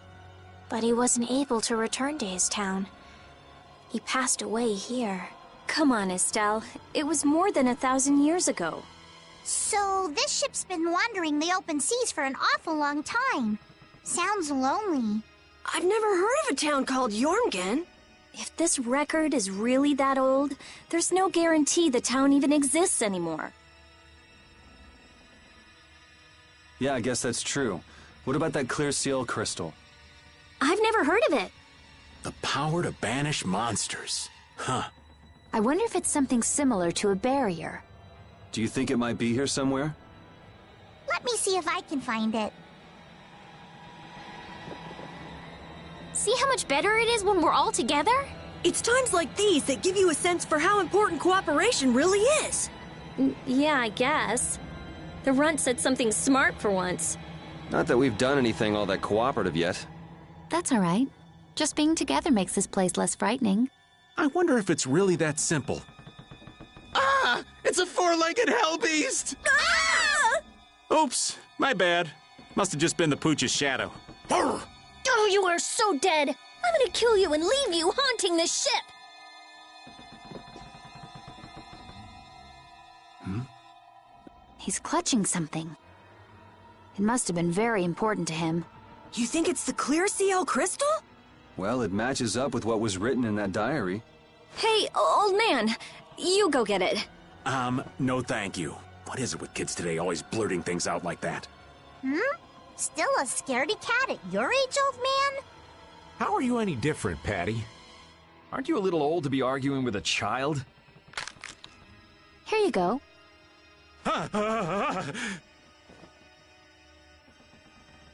But he wasn't able to return to his town. He passed away here. Come on, Estelle. It was more than 1,000 years ago. So, this ship's been wandering the open seas for an awful long time. Sounds lonely. I've never heard of a town called Jormungand. If this record is really that old, there's no guarantee the town even exists anymore. Yeah, I guess that's true. What about that clear Ciel crystal? I've never heard of it. The power to banish monsters. Huh. I wonder if it's something similar to a barrier. Do you think it might be here somewhere? Let me see if I can find it. See how much better it is when we're all together? It's times like these that give you a sense for how important cooperation really is. Yeah, I guess. The runt said something smart for once. Not that we've done anything all that cooperative yet. That's all right. Just being together makes this place less frightening. I wonder if it's really that simple. Ah! It's a four-legged hell beast! Ah! Oops, my bad. Must have just been the pooch's shadow. Oh, you are so dead! I'm gonna kill you and leave you haunting this ship! He's clutching something. It must have been very important to him. You think it's the clear Ciel crystal? Well, it matches up with what was written in that diary. Hey, old man, you go get it. No thank you. What is it with kids today always blurting things out like that? Still a scaredy cat at your age, old man? How are you any different, Patty? Aren't you a little old to be arguing with a child? Here you go.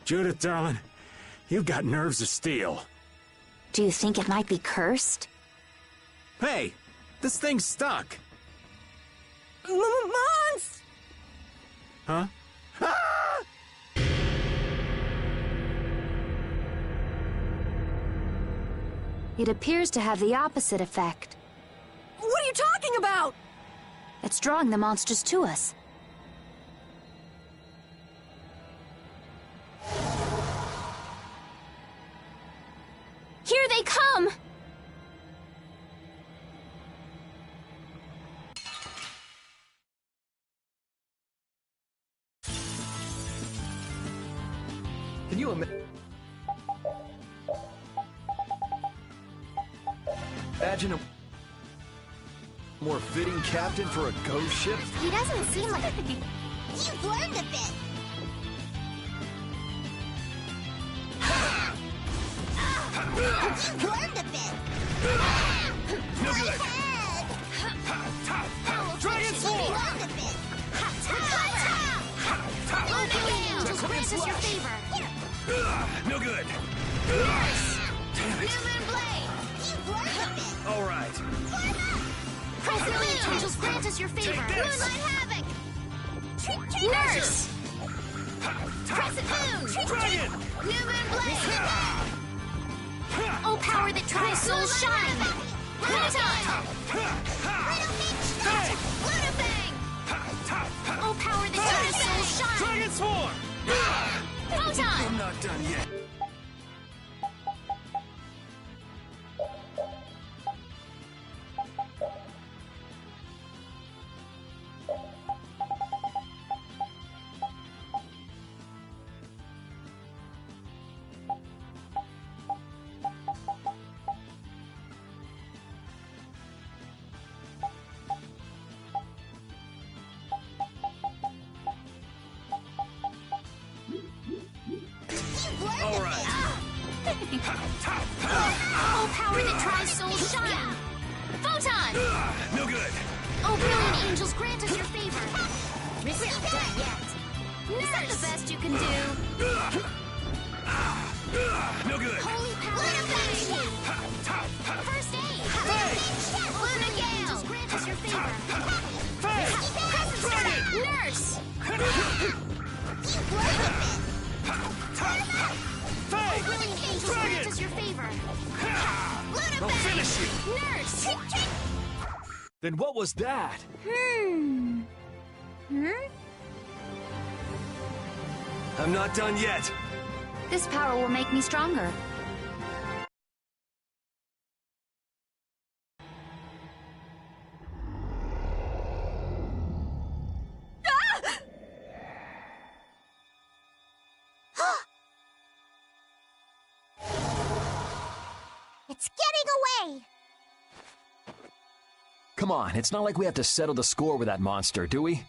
Judith, darling, you've got nerves of steel. Do you think it might be cursed? Hey, this thing's stuck. Mons! Huh? It appears to have the opposite effect. What are you talking about? It's drawing the monsters to us. Here they come! Can you imagine a more fitting captain for a ghost ship? He doesn't seem like... You've learned a bit. You've learned a bit. No good. Dragon Sword! You've learned a bit. Angels grant us your favor. No good. Newman Blade! You've learned a bit. All right. Brilliant angels grant us your favor. Moonlight Havoc! Nurse! Crescent Moon! Dragon! Newman Blade! Oh, power that tries soul shine! Photon! Luna Bang! Oh, power that tries soul shine! Dragon Swarm! Photon! I'm not done yet. All right. Oh, power that tries soul shine! Photon! No good. Oh, brilliant angels grant us your favor. We're not done yet. Is that the best you can do? No good. Holy power that guides you. First aid. Luna Gale. Angels grant us your favor. Crescent Star. Nurse. Oh, brilliant angels grant us your favor. Luna I'll finish you. Nurse. Then what was that? I'm not done yet. This power will make me stronger. It's getting away! Come on, it's not like we have to settle the score with that monster, do we?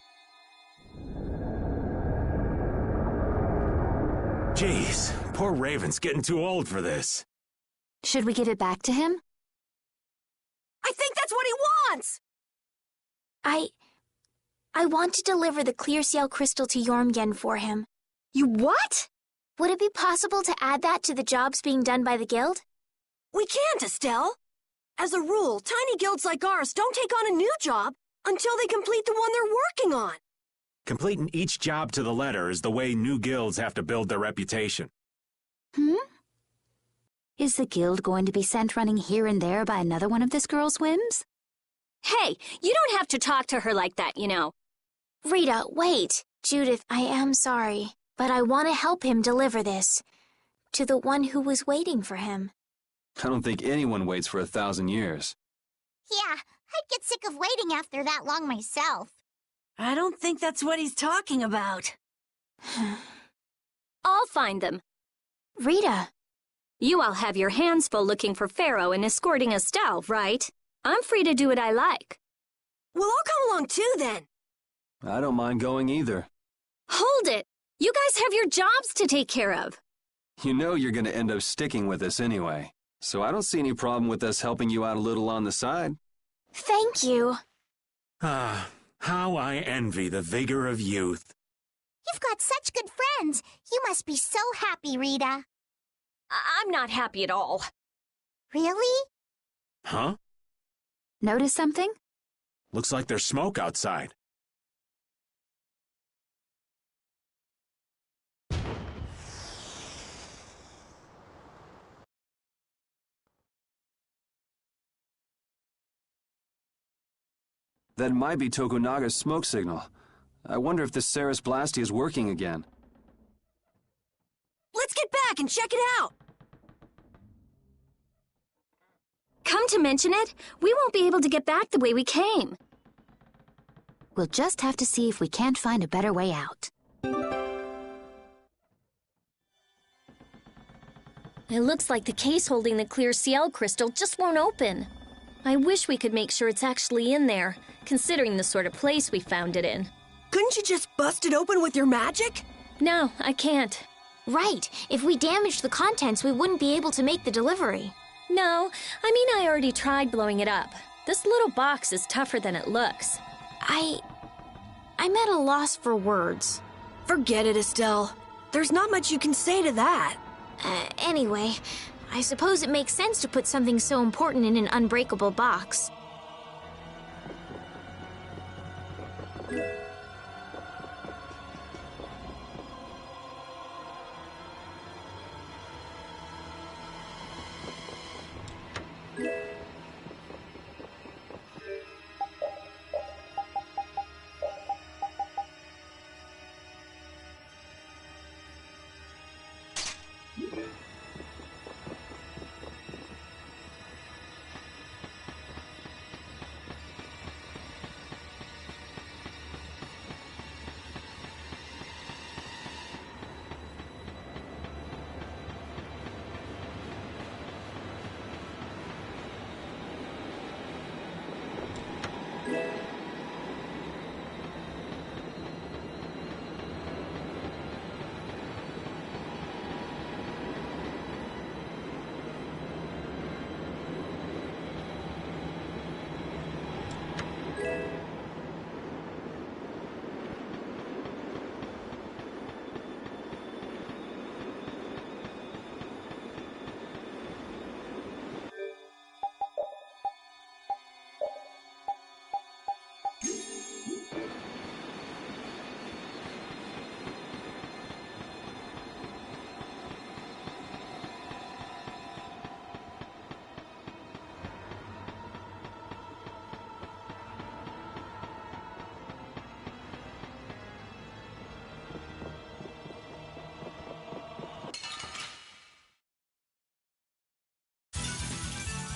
Jeez, poor Raven's getting too old for this. Should we give it back to him? I think that's what he wants! I want to deliver the clear seal crystal to Jormgen for him. You what? Would it be possible to add that to the jobs being done by the guild? We can't, Estelle. As a rule, tiny guilds like ours don't take on a new job until they complete the one they're working on. Completing each job to the letter is the way new guilds have to build their reputation. Is the guild going to be sent running here and there by another one of this girl's whims? Hey, you don't have to talk to her like that, you know. Rita, wait. Judith, I am sorry, but I want to help him deliver this to the one who was waiting for him. I don't think anyone waits for 1,000 years. Yeah, I'd get sick of waiting after that long myself. I don't think that's what he's talking about. I'll find them. Rita. You all have your hands full looking for Pharaoh and escorting Estelle, right? I'm free to do what I like. Well, I'll come along too, then. I don't mind going either. Hold it! You guys have your jobs to take care of. You know you're gonna end up sticking with us anyway, so I don't see any problem with us helping you out a little on the side. Thank you. Ah, how I envy the vigor of youth. You've got such good friends. You must be so happy, Rita. I'm not happy at all. Really? Huh? Notice something? Looks like there's smoke outside. That might be Tokunaga's smoke signal. I wonder if the Ceres Blasty is working again. Let's get back and check it out! Come to mention it, we won't be able to get back the way we came. We'll just have to see if we can't find a better way out. It looks like the case holding the clear CL crystal just won't open. I wish we could make sure it's actually in there, considering the sort of place we found it in. Couldn't you just bust it open with your magic? No, I can't. Right. If we damaged the contents, we wouldn't be able to make the delivery. No, I mean I already tried blowing it up. This little box is tougher than it looks. I'm at a loss for words. Forget it, Estelle. There's not much you can say to that. Anyway, I suppose it makes sense to put something so important in an unbreakable box.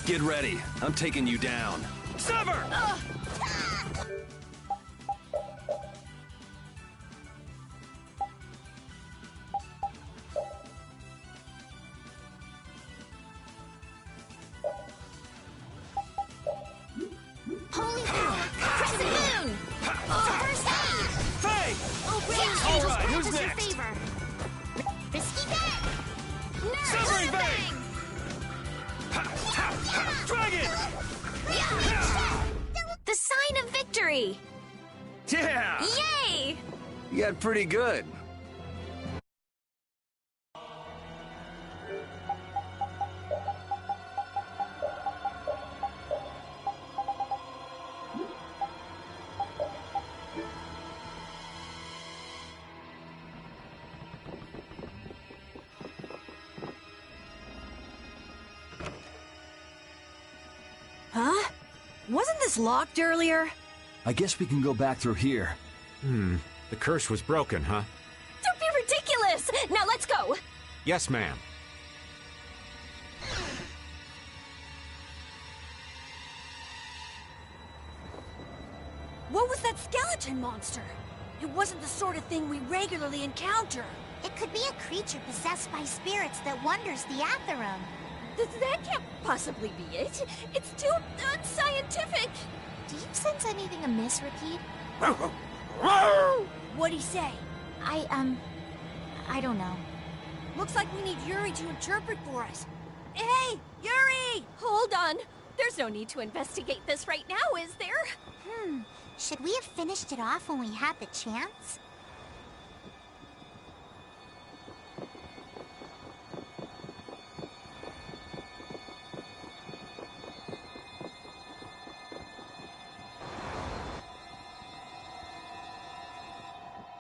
Get ready. I'm taking you down. Sever! Holy power! Crescent moon! First aid! Hey! All right, who's next? Favor. Risky bet! Severing bang! Dragon! The sign of victory! Yeah! Yay! You got pretty good. Huh? Wasn't this locked earlier? I guess we can go back through here. The curse was broken, huh? Don't be ridiculous! Now let's go! Yes, ma'am. What was that skeleton monster? It wasn't the sort of thing we regularly encounter. It could be a creature possessed by spirits that wanders the Atherum. That can't possibly be it. It's too unscientific. Do you sense anything amiss, Repeat? What'd he say? I don't know. Looks like we need Yuri to interpret for us. Hey, Yuri! Hold on. There's no need to investigate this right now, is there? Should we have finished it off when we had the chance?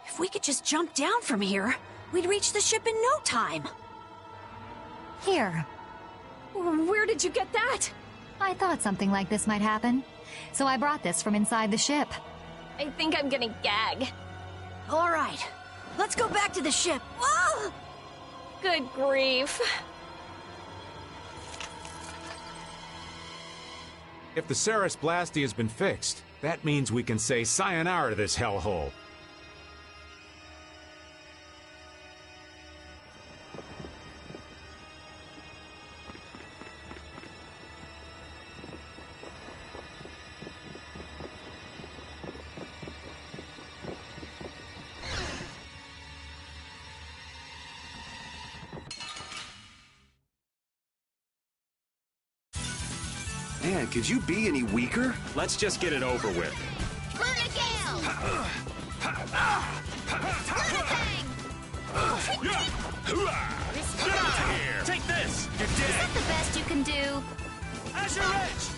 If we could just jump down from here, we'd reach the ship in no time. Here. Where did you get that? I thought something like this might happen, so I brought this from inside the ship. I think I'm gonna gag. All right, let's go back to the ship. Ah! Good grief. If the Ceres Blasty has been fixed, that means we can say sayonara to this hellhole. Man, could you be any weaker? Let's just get it over with. Take this! You're Is dead! that the best you can do? Azure Edge!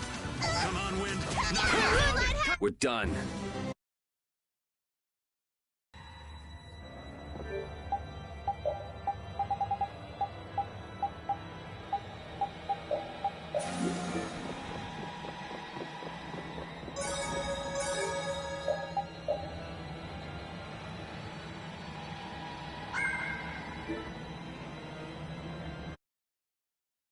Come on, Wind. We're done.